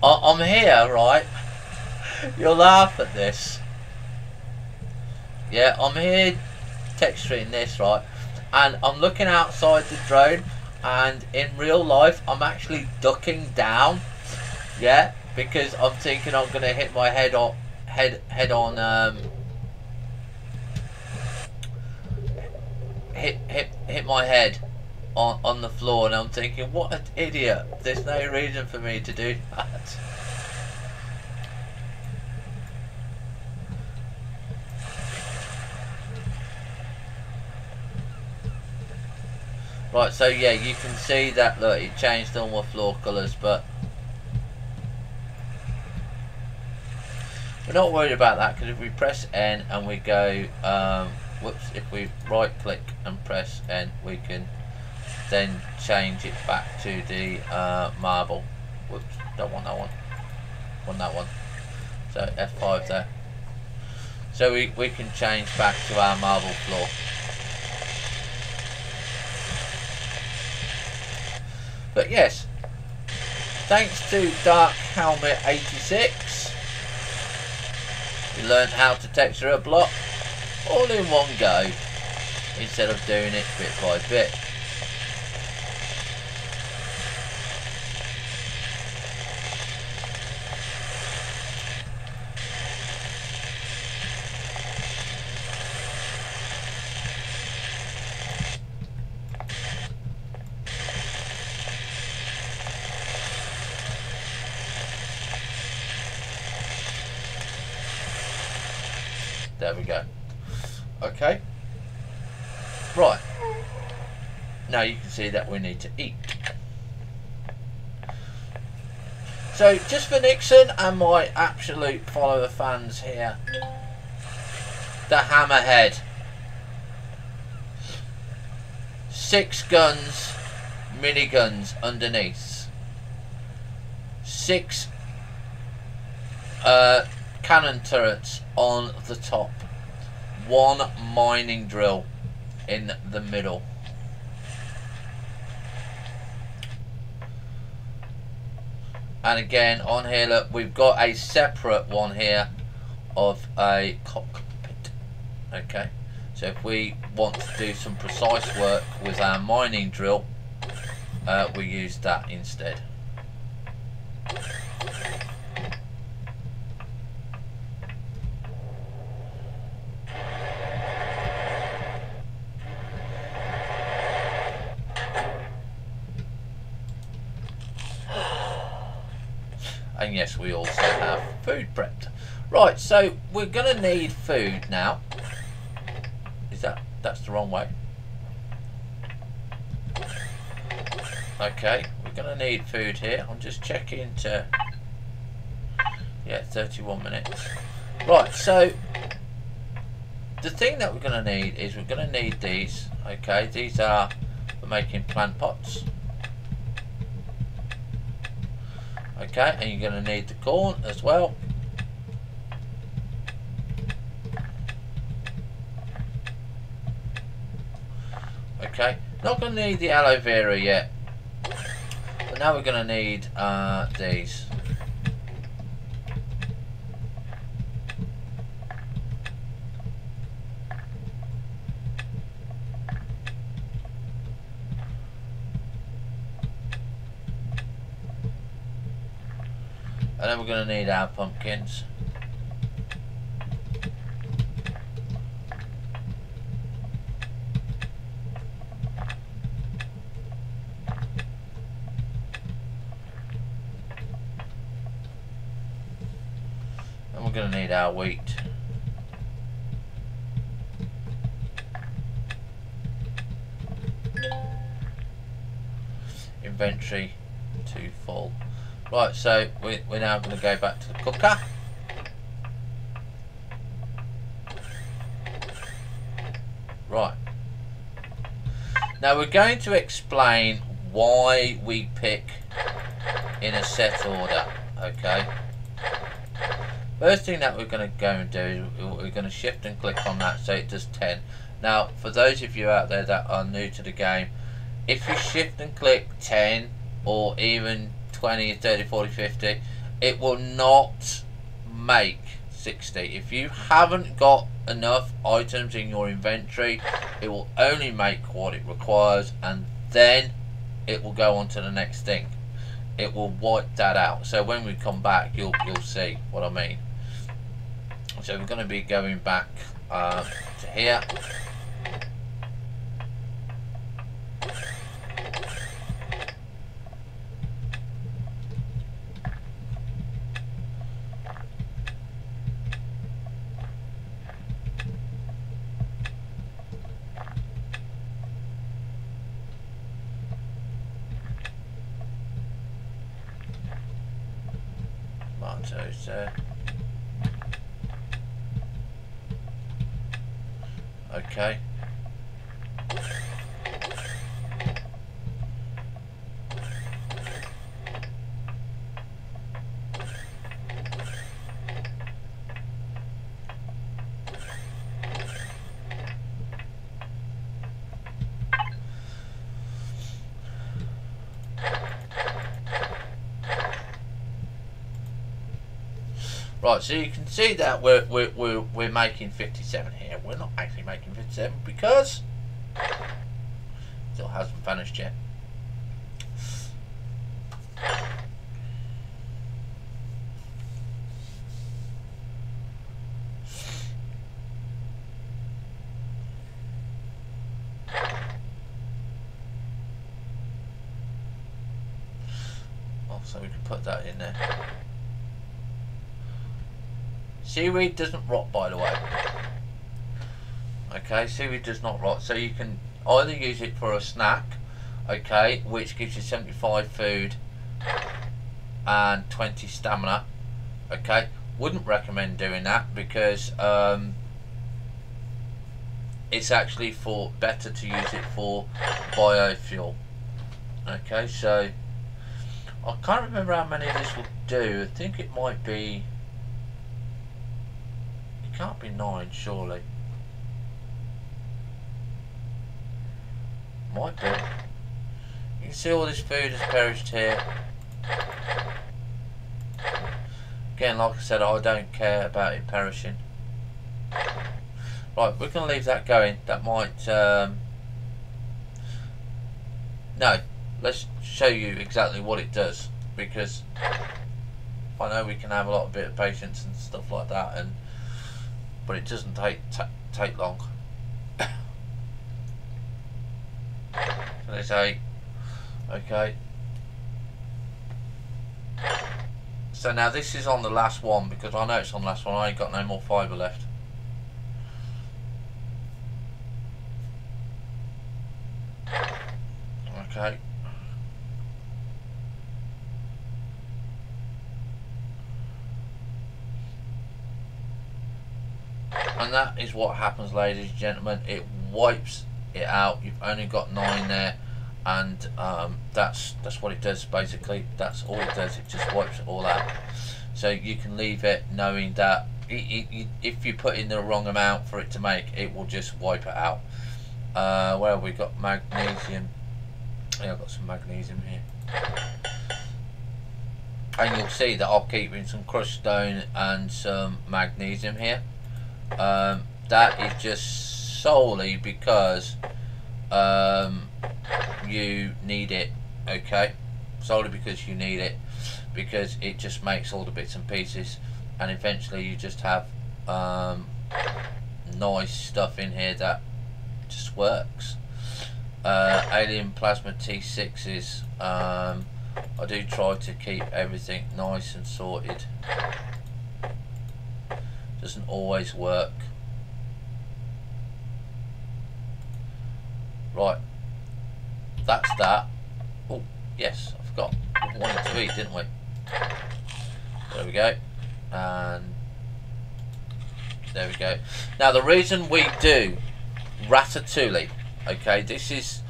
I'm here, right? You'll laugh at this. Yeah, I'm here texturing this, right? And I'm looking outside the drone, and in real life I'm actually ducking down. Yeah, because I'm thinking I'm gonna hit my head on hit my head on the floor, and I'm thinking, what an idiot. There's no reason for me to do that. Right, so yeah, you can see that, look, it changed all my floor colours, but we're not worried about that, because if we press N and we go, whoops, if we right click and press N, we can then change it back to the marble. Whoops, don't want that one. Want that one. So F5 there. So we can change back to our marble floor. But yes, thanks to Dark Helmet 86, we learned how to texture a block all in one go, instead of doing it bit by bit. There we go. Okay. Right. Now you can see that we need to eat. So just for Nixon and my absolute follower fans here, the Hammerhead. 6 guns, miniguns underneath. 6 cannon turrets on the top. 1 mining drill in the middle. And again on here, look, we've got a separate one here of a cockpit. Okay, so if we want to do some precise work with our mining drill, we use that instead. And yes, we also have food prepped. Right, so we're going to need food now. That's the wrong way. Okay, we're going to need food here. I'm just checking to... Yeah, 31 minutes. Right, so the thing that we're going to need is we're going to need these. Okay, these are for making plant pots. Okay, and you're going to need the corn as well. Okay, not going to need the aloe vera yet. But now we're going to need these. And then we're going to need our pumpkins. And we're going to need our wheat. Inventory to full. Right, so we're now going to go back to the cooker. Right. Now we're going to explain why we pick in a set order. Okay. First thing that we're going to go and do is we're going to shift and click on that so it does 10. Now, for those of you out there that are new to the game, if you shift and click 10 or even 20, 30, 40, 50, it will not make 60. If you haven't got enough items in your inventory, it will only make what it requires, and then it will go on to the next thing. It will wipe that out. So when we come back, you'll see what I mean. So we're going to be going back to here. Tomatoes there. Okay. Right, so you can see that we're making 57 here. We're not actually making 57 because it still hasn't vanished yet. Oh, so we can put that in there. Seaweed doesn't rot, by the way. Okay, seaweed does not rot, so you can either use it for a snack, okay, which gives you 75 food and 20 stamina. Okay, wouldn't recommend doing that because it's actually better to use it for biofuel. Okay, so I can't remember how many this will do. I think it might be. Can't be 9, surely. Might be. You can see all this food has perished here. Again, like I said, I don't care about it perishing. Right, we're going to leave that going. That might... No, let's show you exactly what it does. Because I know we can have a lot of bit of patience and stuff like that, and but it doesn't take long. So they say, okay. So now this is on the last one because I know it's on the last one. I ain't got no more fibre left. Okay. And that is what happens, ladies and gentlemen. It wipes it out. You've only got 9 there, and that's what it does basically. That's all it does. It just wipes it all out. So you can leave it knowing that if you put in the wrong amount for it to make, it will just wipe it out. Where have we got magnesium? Yeah, I've got some magnesium here. And you'll see that I'm keeping some crushed stone and some magnesium here. That is just solely because you need it, okay? Solely because you need it, because it just makes all the bits and pieces, and eventually you just have nice stuff in here that just works. Alien plasma T6s, I do try to keep everything nice and sorted. Doesn't always work. Right, that's that. Oh yes, I forgot. We wanted to eat, didn't we? There we go. And there we go. Now the reason we do ratatouille, okay, this is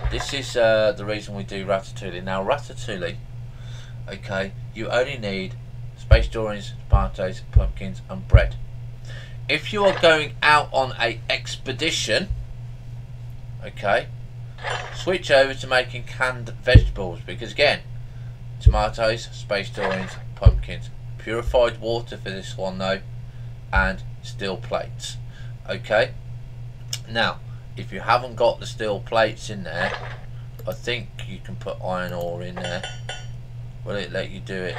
the reason we do ratatouille. Now ratatouille, okay, you only need space drawings, tomatoes, pumpkins and bread. If you are going out on a expedition, okay, switch over to making canned vegetables, because again, tomatoes, space drawings, pumpkins, purified water for this one though, and steel plates. Okay, now if you haven't got the steel plates in there, I think you can put iron ore in there. Will it let you do it?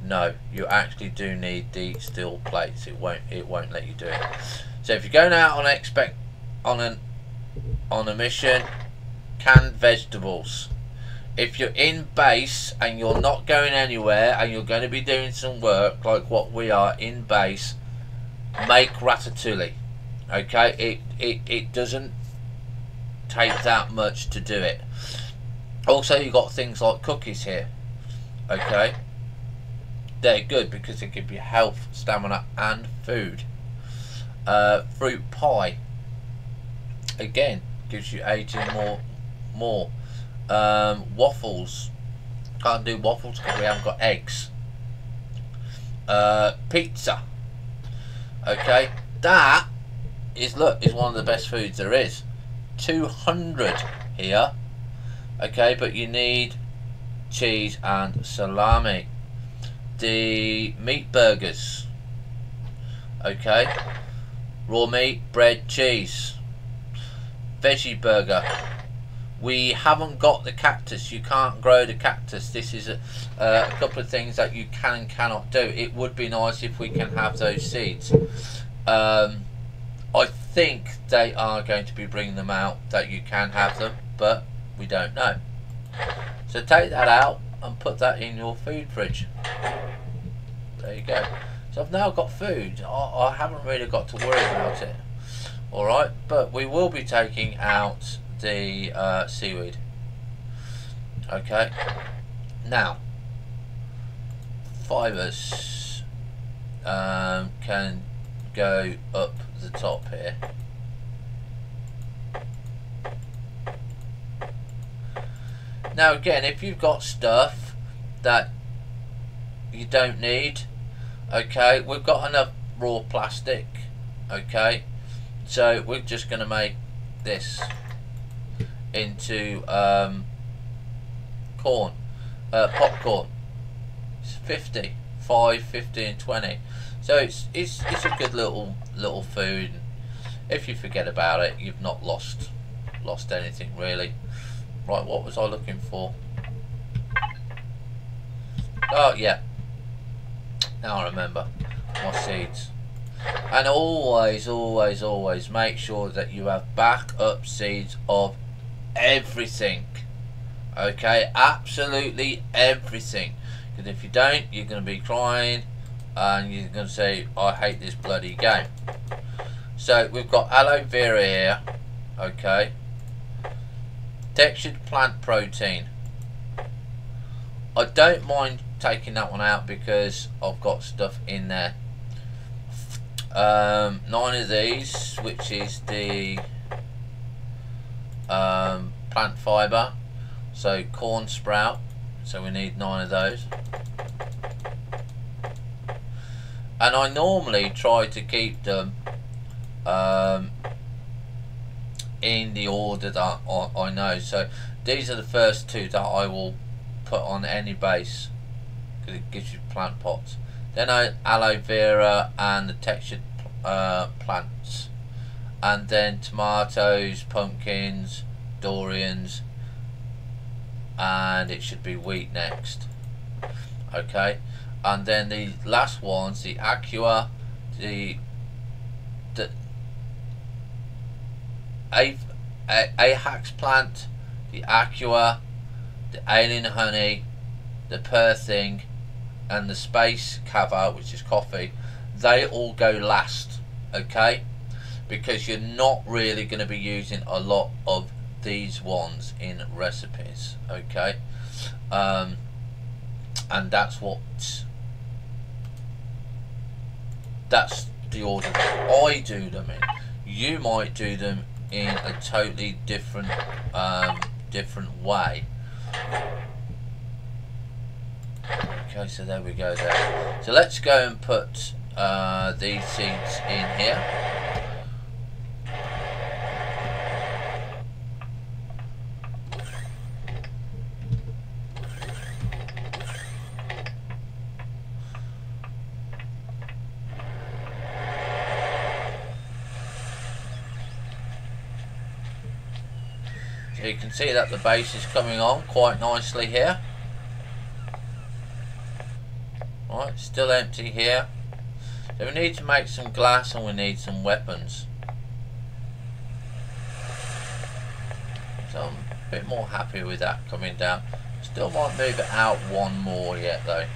No, you actually do need the steel plates. It won't let you do it. So if you're going out on a mission, canned vegetables. If you're in base and you're not going anywhere and you're going to be doing some work like what we are in base, make ratatouille. Okay, it doesn't take that much to do it. Also, you've got things like cookies here. Okay, they're good because they give you health, stamina and food. Fruit pie, again, gives you 18 more. Waffles, can't do waffles because we haven't got eggs. Pizza, okay, that is, look, is one of the best foods there is. 200 here, okay, but you need cheese and salami. The meat burgers, okay, raw meat, bread, cheese. Veggie burger, we haven't got the cactus. You can't grow the cactus. This is a couple of things that you can and cannot do. It would be nice if we can have those seeds. I think they are going to be bringing them out that you can have them, but we don't know. So take that out and put that in your food fridge. There you go. So I've now got food. I haven't really got to worry about it. Alright, but we will be taking out the seaweed. Okay. Now, fibres can go up the top here. Now again, if you've got stuff that you don't need, okay, we've got enough raw plastic, okay, so we're just going to make this into corn, popcorn. It's 50, 5, 50 and 20. So it's a good little food. If you forget about it, you've not lost anything really. Right, what was I looking for? Oh yeah, now I remember, my seeds. And always make sure that you have backup seeds of everything. Okay, absolutely everything. Because if you don't, you're going to be crying and you're going to say, I hate this bloody game. So we've got aloe vera here, okay, textured plant protein. I don't mind taking that one out because I've got stuff in there. 9 of these, which is the plant fibre, so corn sprout, so we need 9 of those. And I normally try to keep them in the order that I know. So these are the first 2 that I will put on any base, because it gives you plant pots. Then aloe vera and the textured plants, and then tomatoes, pumpkins, durians, and it should be wheat next. Okay, and then the last ones, the aqua, the Ajax plant, the aqua, the alien honey, the perthing, and the space cava, which is coffee. They all go last, okay, because you're not really going to be using a lot of these ones in recipes, okay. And that's the order that I do them in. You might do them in a totally different way. Okay, so there we go there. So let's go and put these seeds in here. So you can see that the base is coming on quite nicely here. Right, still empty here. So we need to make some glass and we need some weapons. So I'm a bit more happy with that coming down. Still might move it out 1 more yet though.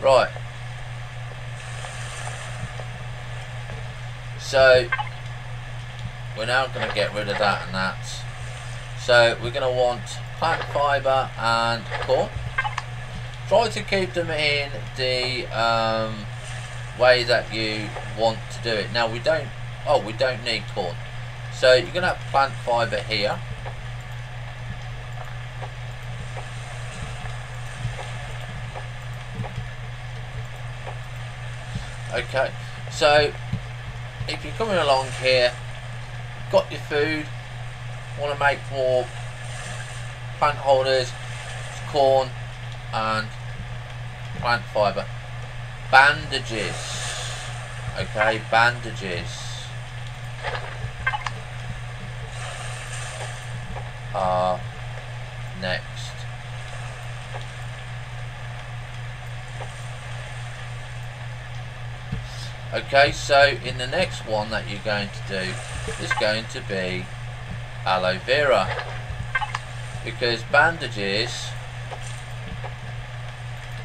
Right. So we're now going to get rid of that and that. So we're going to want plant fibre and corn. Try to keep them in the way that you want to do it. Now we don't need corn. So you're going to have plant fibre here. Okay, so if you're coming along here, got your food, want to make more plant holders, corn and plant fibre. Bandages, okay, bandages are next. Okay, so in the next one that you're going to do is going to be aloe vera, because bandages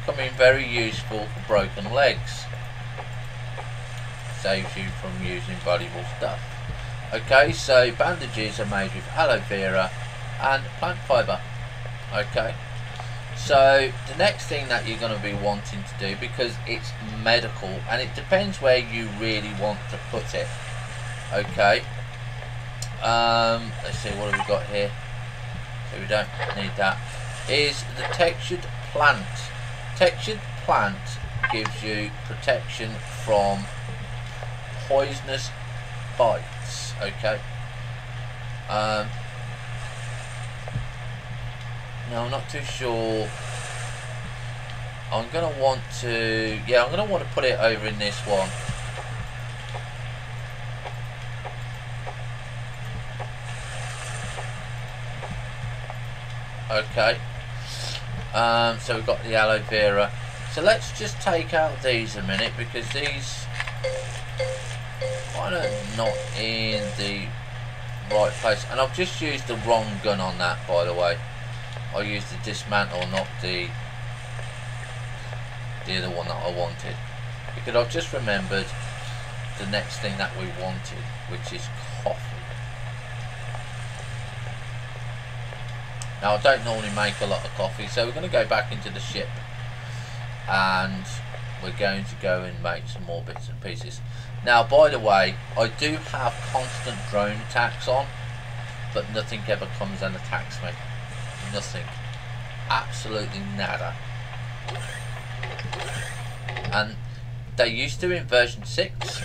come in very useful for broken legs. Saves you from using valuable stuff. Okay, so bandages are made with aloe vera and plant fibre. Okay, so the next thing that you're going to be wanting to do, because it's medical and it depends where you really want to put it. Okay, let's see, what have we got here? So we don't need that. Is the textured plant. Textured plant gives you protection from poisonous bites. Okay. No, I'm not too sure. I'm gonna want to. Yeah, I'm gonna want to put it over in this one. Okay. So we've got the aloe vera. So let's just take out these a minute, because these kind of not in the right place. And I've just used the wrong gun on that, by the way. I used the dismantle, not the other one that I wanted, because I've just remembered the next thing that we wanted, which is coffee. Now I don't normally make a lot of coffee, so we're going to go back into the ship and we're going to go and make some more bits and pieces. Now, by the way, I do have constant drone attacks on, but nothing ever comes and attacks me. Nothing. Absolutely nada. And they used to in version 6,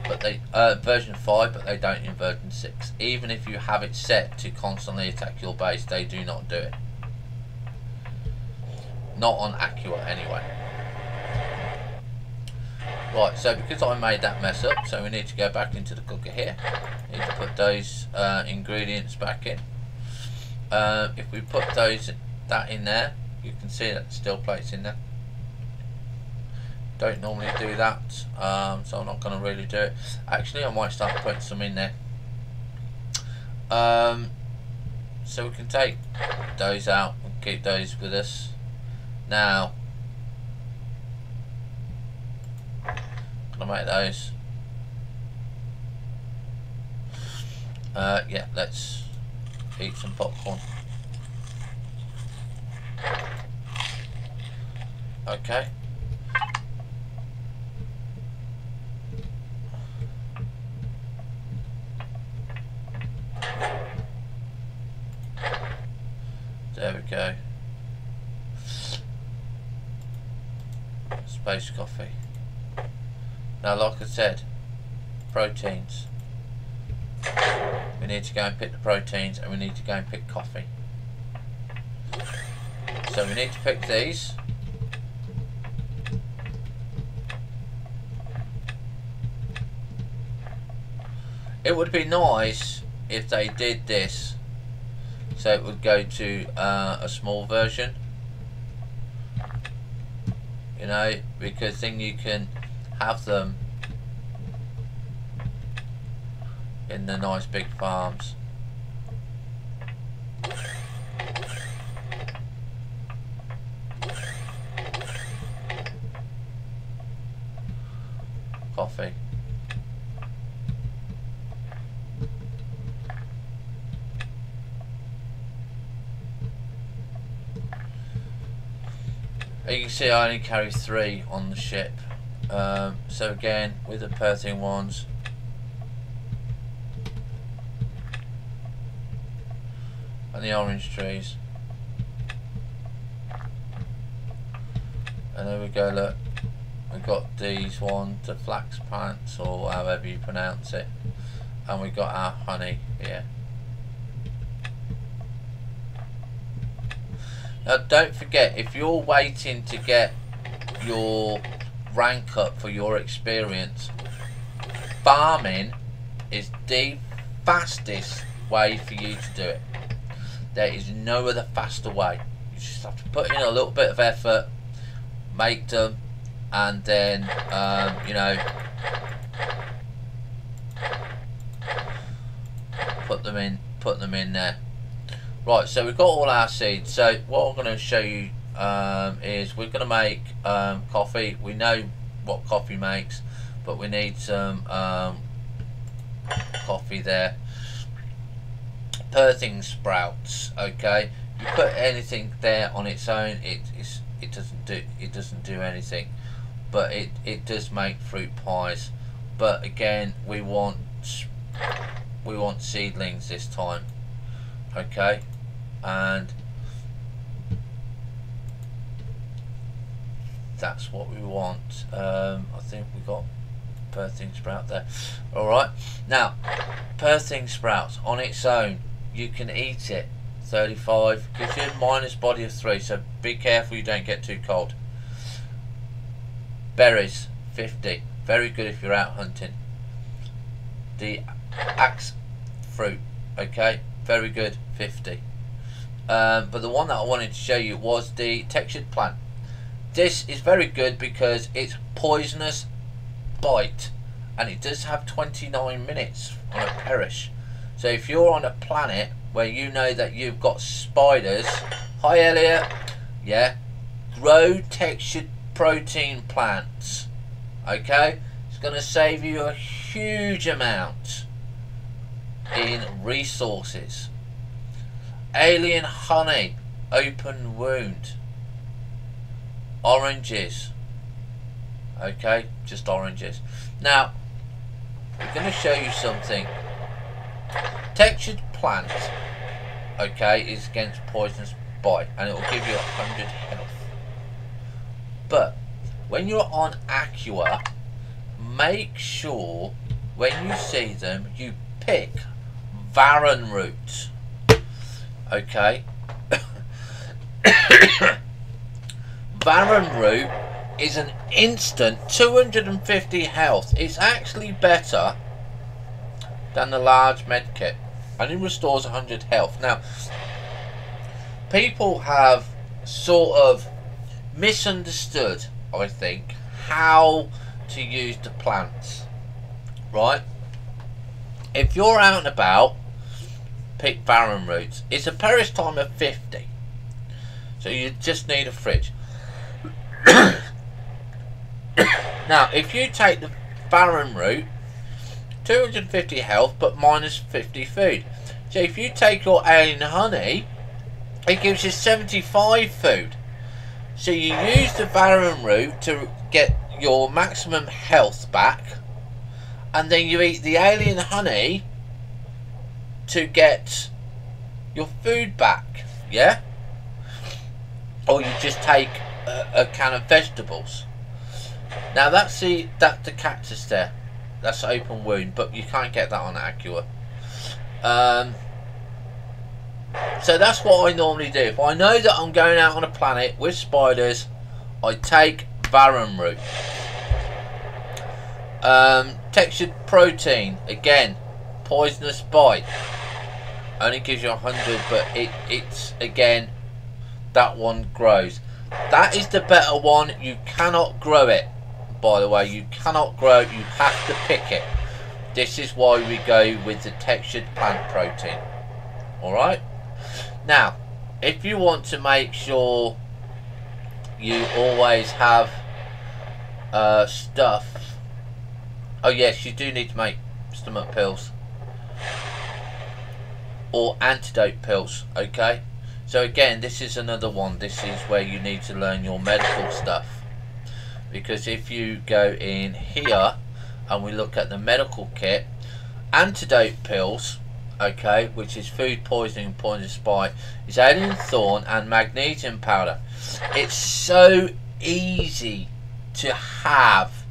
but they version 5, but they don't in version 6. Even if you have it set to constantly attack your base, they do not do it. Not on Aqua anyway. Right, so because I made that mess up, so we need to go back into the cooker here. Need to put those ingredients back in. If we put that in there, you can see that steel plates in there. Don't normally do that, so I'm not going to really do it. Actually, I might start putting some in there. So we can take those out and keep those with us. Now, can I make those? Yeah, let's eat some popcorn. Okay. There we go. Space coffee. Now, like I said, proteins. We need to go and pick the proteins, and we need to go and pick coffee. So we need to pick these. It would be nice if they did this, so it would go to a small version, you know, because then you can have them in the nice big farms. Coffee. You can see I only carry 3 on the ship. So again, with the Perthing ones, and the orange trees, and there we go. Look, we've got these ones, the flax plants, or however you pronounce it, and we got our honey here. Now, don't forget, if you're waiting to get your rank up for your experience, farming is the fastest way for you to do it. There is no other faster way. You just have to put in a little bit of effort, make them, and then you know, put them in there. Right, so we've got all our seeds. So what I'm going to show you is we're going to make coffee. We know what coffee makes, but we need some coffee there. Perthing sprouts. Okay, you put anything there on its own, it doesn't do anything, but it does make fruit pies. But again, we want seedlings this time. Okay, and that's what we want. I think we got Perthing sprout there. Alright, now Perthing sprouts on its own, you can eat it. 35 gives you a minus body of 3, so be careful you don't get too cold. Berries 50, very good if you're out hunting. The axe fruit, okay, very good, 50. But the one that I wanted to show you was the textured plant. This is very good because it's poisonous bite, and it does have 29 minutes on a perish. So if you're on a planet where you know that you've got spiders, hi Elliot, yeah, grow textured protein plants. Okay, it's going to save you a huge amount in resources. Alien honey, open wound, oranges, Okay, just oranges. Now, I'm going to show you something. Textured plant, okay, is against poisonous bite, and it will give you 100 health. But when you're on Aqua, make sure when you see them, you pick Varan Root. Okay. Varan Root is an instant 250 health. It's actually better than the large medkit, and it restores 100 health. Now, people have sort of misunderstood, I think, how to use the plants, right? If you're out and about, pick Varan Roots. It's a perish time of 50, so you just need a fridge. Now, if you take the Varan Root, 250 health but minus 50 food. So if you take your alien honey, it gives you 75 food. So you use the Varan Root to get your maximum health back, and then you eat the alien honey to get your food back, yeah? Or you just take a can of vegetables. Now that's the cactus there. That's open wound, but you can't get that on Aqua. So that's what I normally do. If I know that I'm going out on a planet with spiders, I take Varan Root. Textured protein, again, poisonous bite. Only gives you 100, but it's again, that one grows. That is the better one. You cannot grow it, by the way. You cannot grow it. You have to pick it. This is why we go with the textured plant protein. Alright? Now, if you want to make sure you always have stuff. Oh yes, you do need to make stomach pills. Or antidote pills, okay? So again, this is another one. This is where you need to learn your medical stuff. Because if you go in here and we look at the medical kit, antidote pills, okay, which is food poisoning, poisonous bite, is alien thorn and magnesium powder. It's so easy to have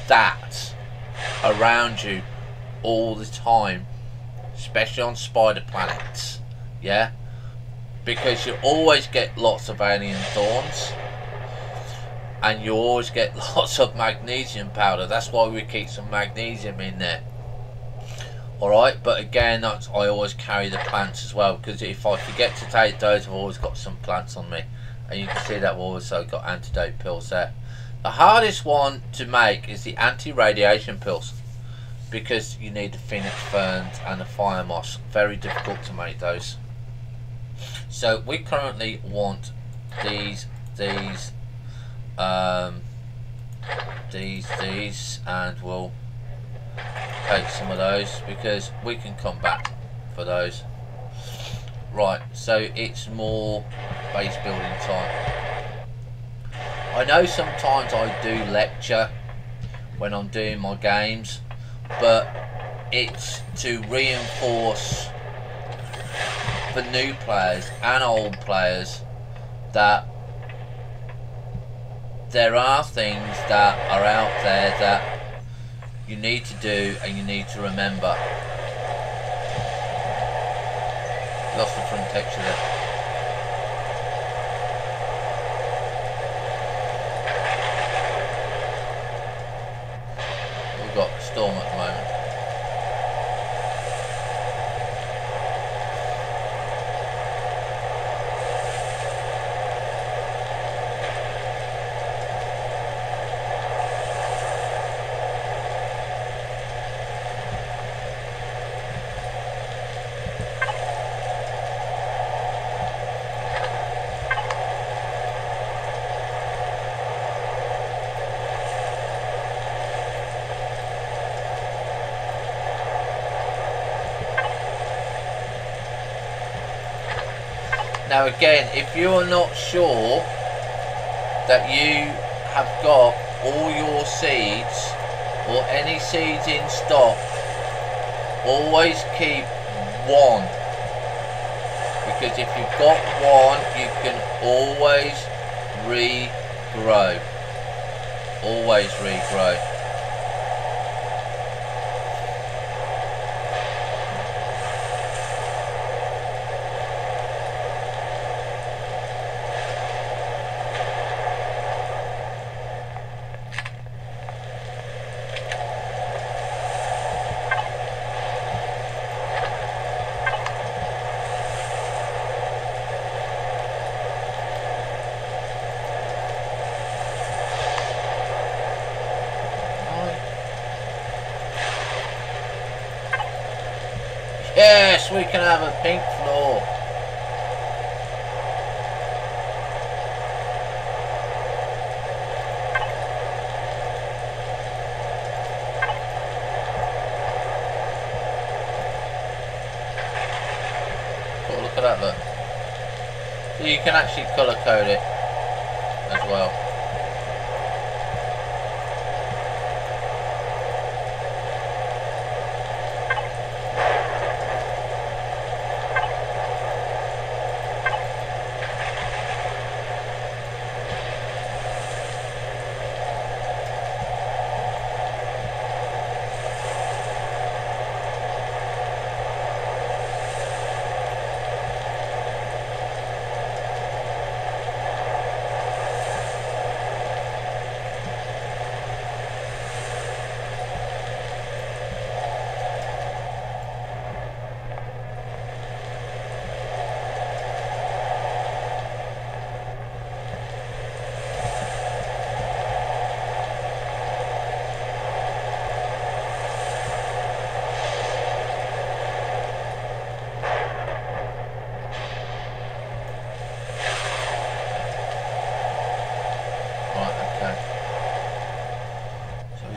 that around you all the time, especially on spider planets, yeah, because you always get lots of alien thorns and you always get lots of magnesium powder. That's why we keep some magnesium in there. Alright, but again, I always carry the plants as well, because if I forget to take those, I've always got some plants on me. And you can see that we've also got antidote pills there. The hardest one to make is the anti-radiation pills, because you need the phoenix ferns and the fire moss. Very difficult to make those. So we currently want these, and we'll take some of those because we can come back for those. Right, so it's more base building time. I know sometimes I do lecture when I'm doing my games, but it's to reinforce for new players and old players that there are things that are out there that you need to do and you need to remember. Lost the front texture there. We've got storm at the moment. Now again, if you are not sure that you have got all your seeds or any seeds in stock, always keep one, because if you've got one you can always regrow. Always regrow. Yes, we can have a pink floor. Oh, look at that, look. So you can actually colour code it as well.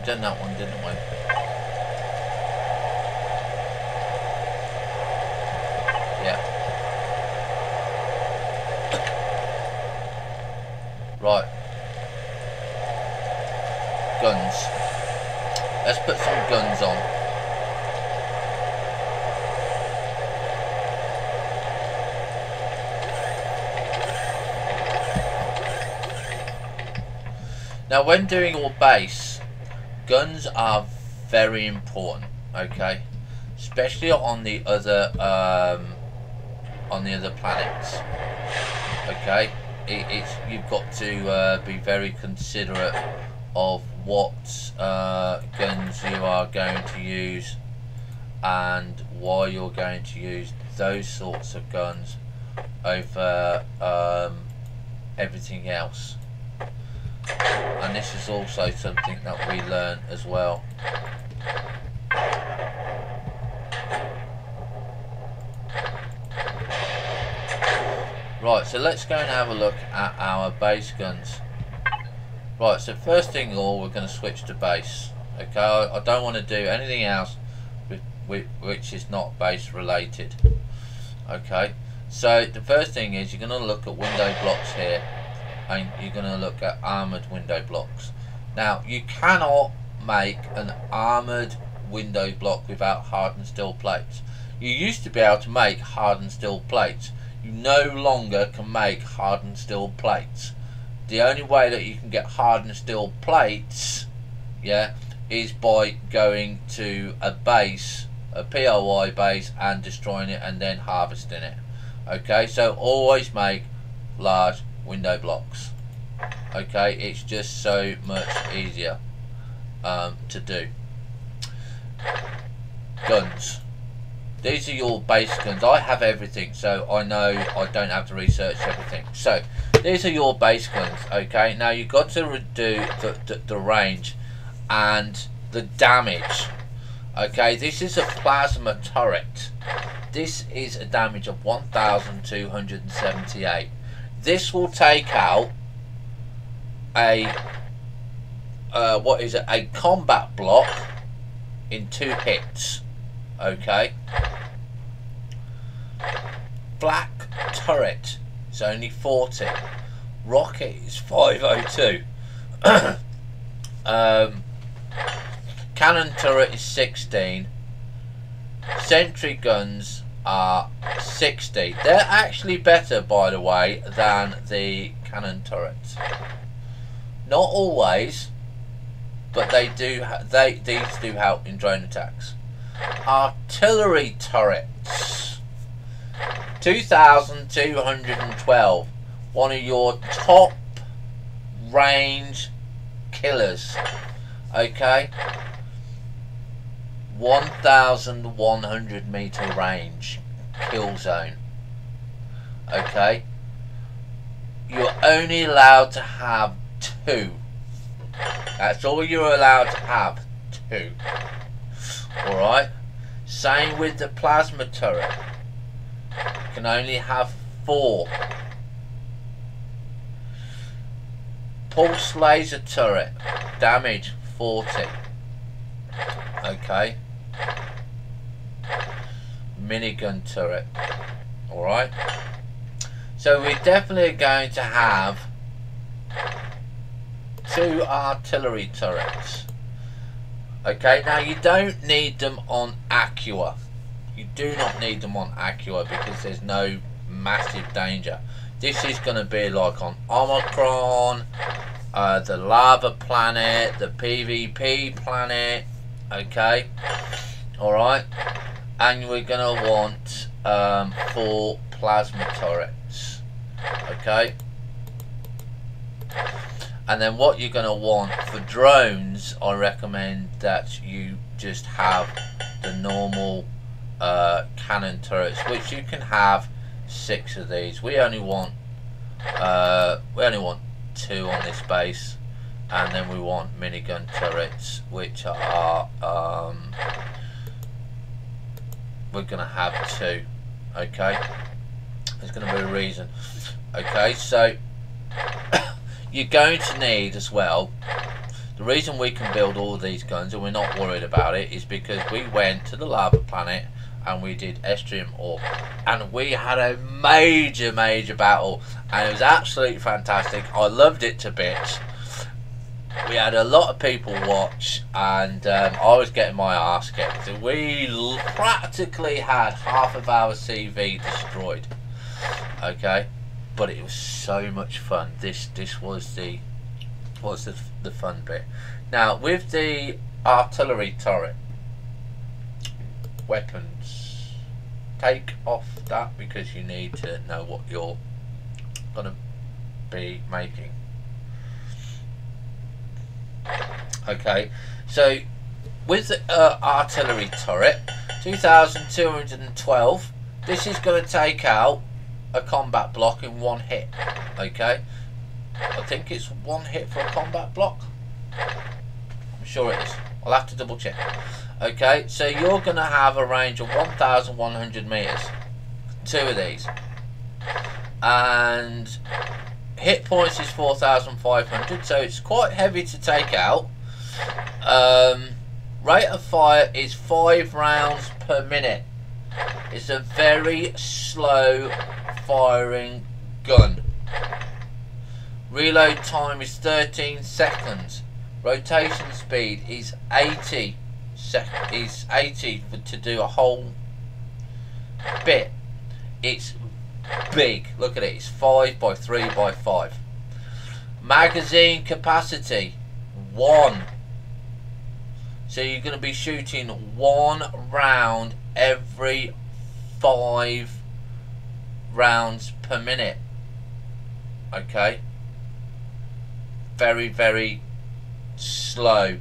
Done that one, didn't we? Yeah. Right. Guns. Let's put some guns on. Now when doing your base, guns are very important, okay, especially on the other planets. Okay, it's you've got to be very considerate of what guns you are going to use and why you're going to use those sorts of guns over everything else. And this is also something that we learn as well. Right, so let's go and have a look at our base guns. Right, so first thing all, we're going to switch to base. Okay, I don't want to do anything else which is not base related. Okay, so the first thing is you're going to look at window blocks here, and you're going to look at armoured window blocks. Now you cannot make an armoured window block without hardened steel plates. You used to be able to make hardened steel plates. You no longer can make hardened steel plates. The only way that you can get hardened steel plates, yeah, is by going to a base, a POI base, and destroying it and then harvesting it. Okay, so always make large window blocks. Okay, it's just so much easier to do. Guns. These are your base guns. I have everything, so I know I don't have to research everything. So these are your base guns. Okay, now you've got to do the range and the damage. Okay, this is a plasma turret. This is a damage of 1,278. This will take out a what is it? A combat block in 2 hits. Okay. Flak turret is only 40. Rocket is 502. Cannon turret is 16. Sentry guns are 60. They're actually better, by the way, than the cannon turrets. Not always, but they do. These do help in drone attacks. Artillery turrets, 2,212. One of your top range killers. Okay. 1,100 meter range kill zone. Okay. You're only allowed to have 2. That's all you're allowed to have. 2. Alright. Same with the plasma turret. You can only have 4. Pulse laser turret. Damage 40. Okay. Minigun turret. Alright. So we're definitely going to have 2 artillery turrets. Okay, now you don't need them on Acua. You do not need them on Acua because there's no massive danger. This is going to be like on Omicron, the lava planet, the PvP planet. Okay, alright. And we're going to want 4 plasma turrets. Okay. And then what you're going to want for drones, I recommend that you just have the normal cannon turrets, which you can have 6 of these. We only want 2 on this base, and then we want minigun turrets, which are we're going to have 2. Okay, there's going to be a reason. Okay, so you're going to need as well, the reason we can build all of these guns and we're not worried about it is because we went to the lava planet and we did Empyrion Orb, and we had a major battle, and it was absolutely fantastic. I loved it to bits. We had a lot of people watch, and I was getting my ass kicked. We practically had half of our CV destroyed. Okay, but it was so much fun. This was the fun bit. Now with the artillery turret, weapons, take off that because you need to know what you're gonna be making. Okay, so with the artillery turret, 2,212, this is going to take out a combat block in 1 hit. Okay, I think it's 1 hit for a combat block. I'm sure it is. I'll have to double check. Okay, so you're going to have a range of 1,100 meters. 2 of these, and hit points is 4,500, so it's quite heavy to take out. Rate of fire is 5 rounds per minute. It's a very slow firing gun. Reload time is 13 seconds. Rotation speed is 80 to do a whole bit. It's big. Look at it. It's 5 by 3 by 5. Magazine capacity 1. So you're going to be shooting 1 round every 5 rounds per minute. Okay. Very slow.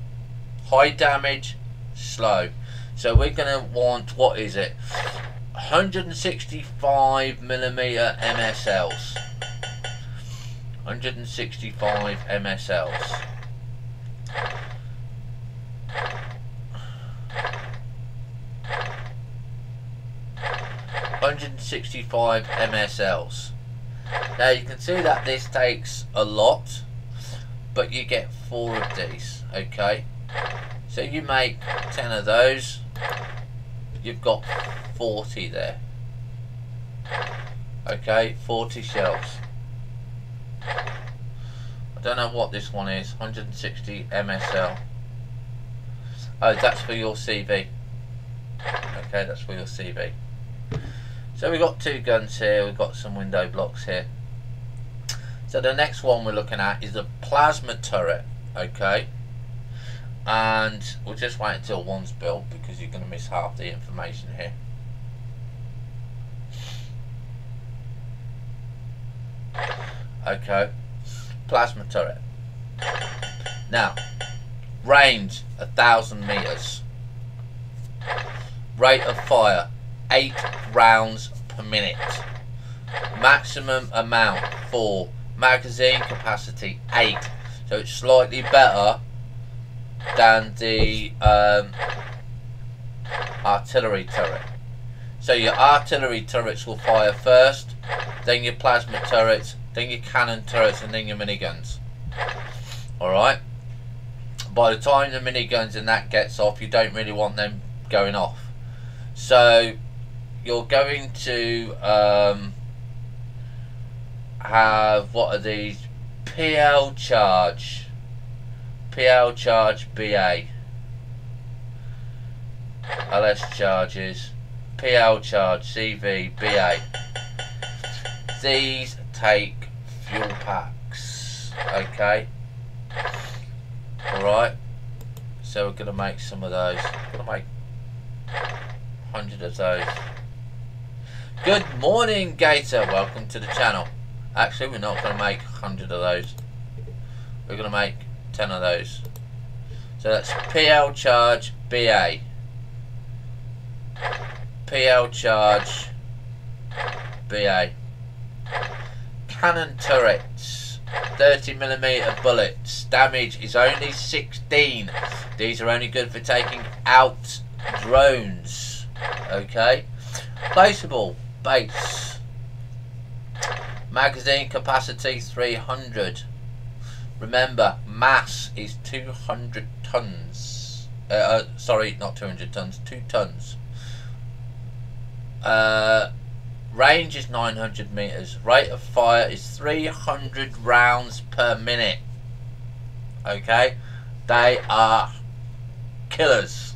High damage, slow. So we're going to want, what is it? 165 millimeter MSLs. 165 MSLs. $165 MSLs. Now you can see that this takes a lot, but you get 4 of these. Okay, so you make 10 of those, you've got 40 there. Okay, 40 shells. I don't know what this one is. 160 MSL. Oh, that's for your CV. Okay, that's for your CV. So we've got 2 guns here. We've got some window blocks here. So the next one we're looking at is the plasma turret. Okay. And we'll just wait until one's built because you're going to miss half the information here. Okay. Plasma turret. Now, range 1,000 meters. Rate of fire 8 rounds per minute. Maximum amount 4. Magazine capacity 8. So it's slightly better than the artillery turret. So your artillery turrets will fire first, then your plasma turrets, then your cannon turrets, and then your miniguns. Alright? By the time the miniguns and that gets off, you don't really want them going off. So you're going to have, what are these? PL charge BA, LS charges, PL charge CV BA. These take fuel packs. Okay. Alright. So we're gonna make some of those. We're gonna make 100 of those. Good morning, Gator. Welcome to the channel. Actually, we're not gonna make 100 of those. We're gonna make 10 of those. So that's PL charge BA, PL charge BA. Cannon turrets, 30mm bullets. Damage is only 16. These are only good for taking out drones. Okay. Placeable base. Magazine capacity 300. Remember, mass is 200 tons. Sorry, not 200 tons, 2 tons. Range is 900 meters. Rate of fire is 300 rounds per minute. Okay? They are killers.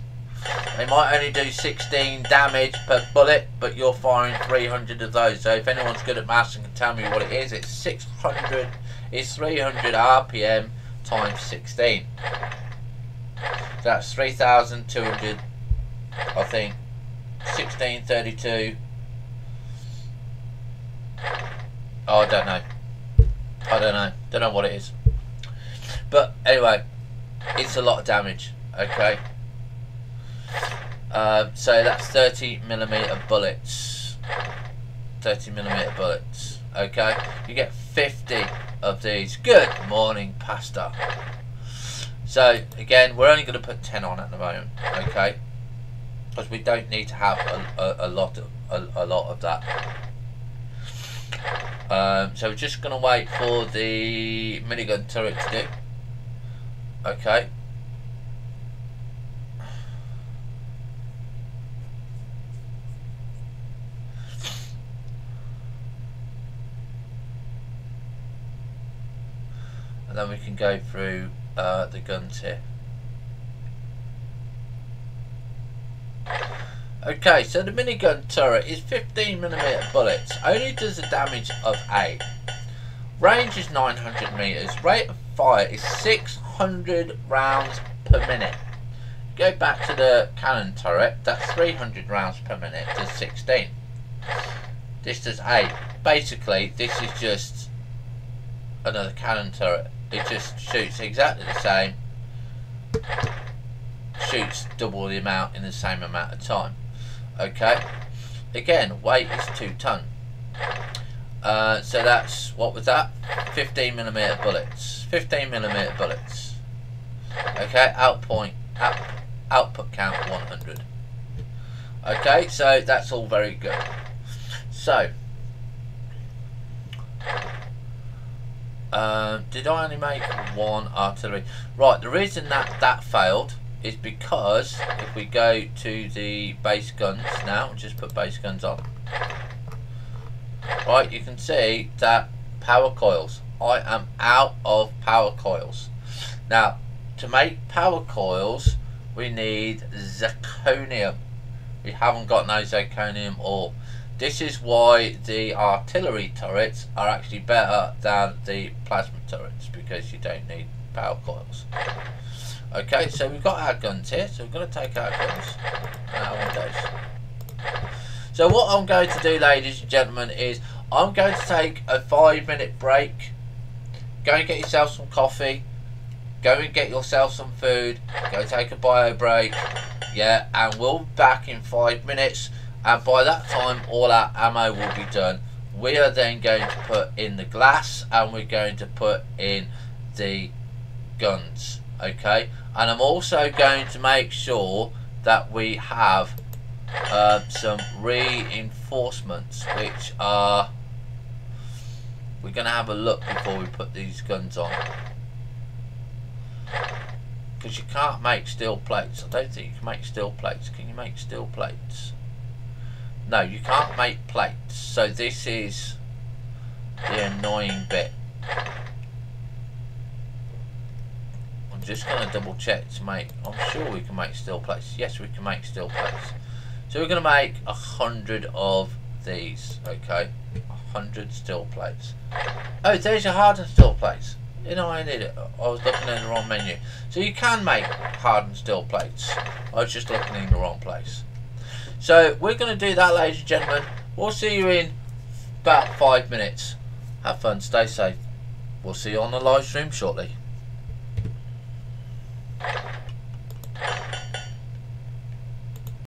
They might only do 16 damage per bullet, but you're firing 300 of those. So if anyone's good at maths and can tell me what it is, it's 600. It's 300 RPM times 16. So that's 3,200. I think 1632. Oh, I don't know. Don't know what it is. But anyway, it's a lot of damage. Okay. So that's 30mm bullets. 30mm bullets. Okay. You get 50 of these. Good morning, Pastor. So again, we're only going to put 10 on at the moment. Okay. Because we don't need to have a lot of that. So we're just going to wait for the minigun turret to do. Okay. And then we can go through the guns here. Okay, so the minigun turret is 15mm bullets. Only does a damage of 8. Range is 900 meters. Rate of fire is 600 rounds per minute. Go back to the cannon turret. That's 300 rounds per minute. Does 16. This does 8. Basically, this is just another cannon turret. It just shoots exactly the same. Shoots double the amount in the same amount of time. Okay. Again, weight is 2 ton. So that's, what was that? 15mm bullets. 15mm bullets. Okay. Output count 100. Okay. So that's all very good. So. Did I only make 1 artillery? Right, the reason that failed is because if we go to the base guns now, just put base guns on. Right, you can see that power coils I am out of power coils. Now, to make power coils, we need zirconium. We haven't got no zirconium ore. This is why the artillery turrets are actually better than the plasma turrets, because you don't need power coils. Okay, so we've got our guns here, so we're going to take our guns and our windows. So what I'm going to do, ladies and gentlemen, is I'm going to take a 5-minute break. Go and get yourself some coffee. Go and get yourself some food. Go take a bio break. Yeah, and we'll be back in 5 minutes. And by that time, all our ammo will be done. We are then going to put in the glass, and we're going to put in the guns. Okay, and I'm also going to make sure that we have some reinforcements, which are, we're going to have a look before we put these guns on, because you can't make steel plates. I don't think you can make steel plates. Can you make steel plates? No, you can't make plates. So this is the annoying bit. I'm just going to double check to make, I'm sure we can make steel plates. Yes, we can make steel plates. So we're going to make 100 of these. Okay, 100 steel plates. Oh, there's your hardened steel plates. You know, I need it. I was looking in the wrong menu. So you can make hardened steel plates. I was just looking in the wrong place. So we're going to do that, ladies and gentlemen. We'll see you in about 5 minutes. Have fun, stay safe. We'll see you on the live stream shortly.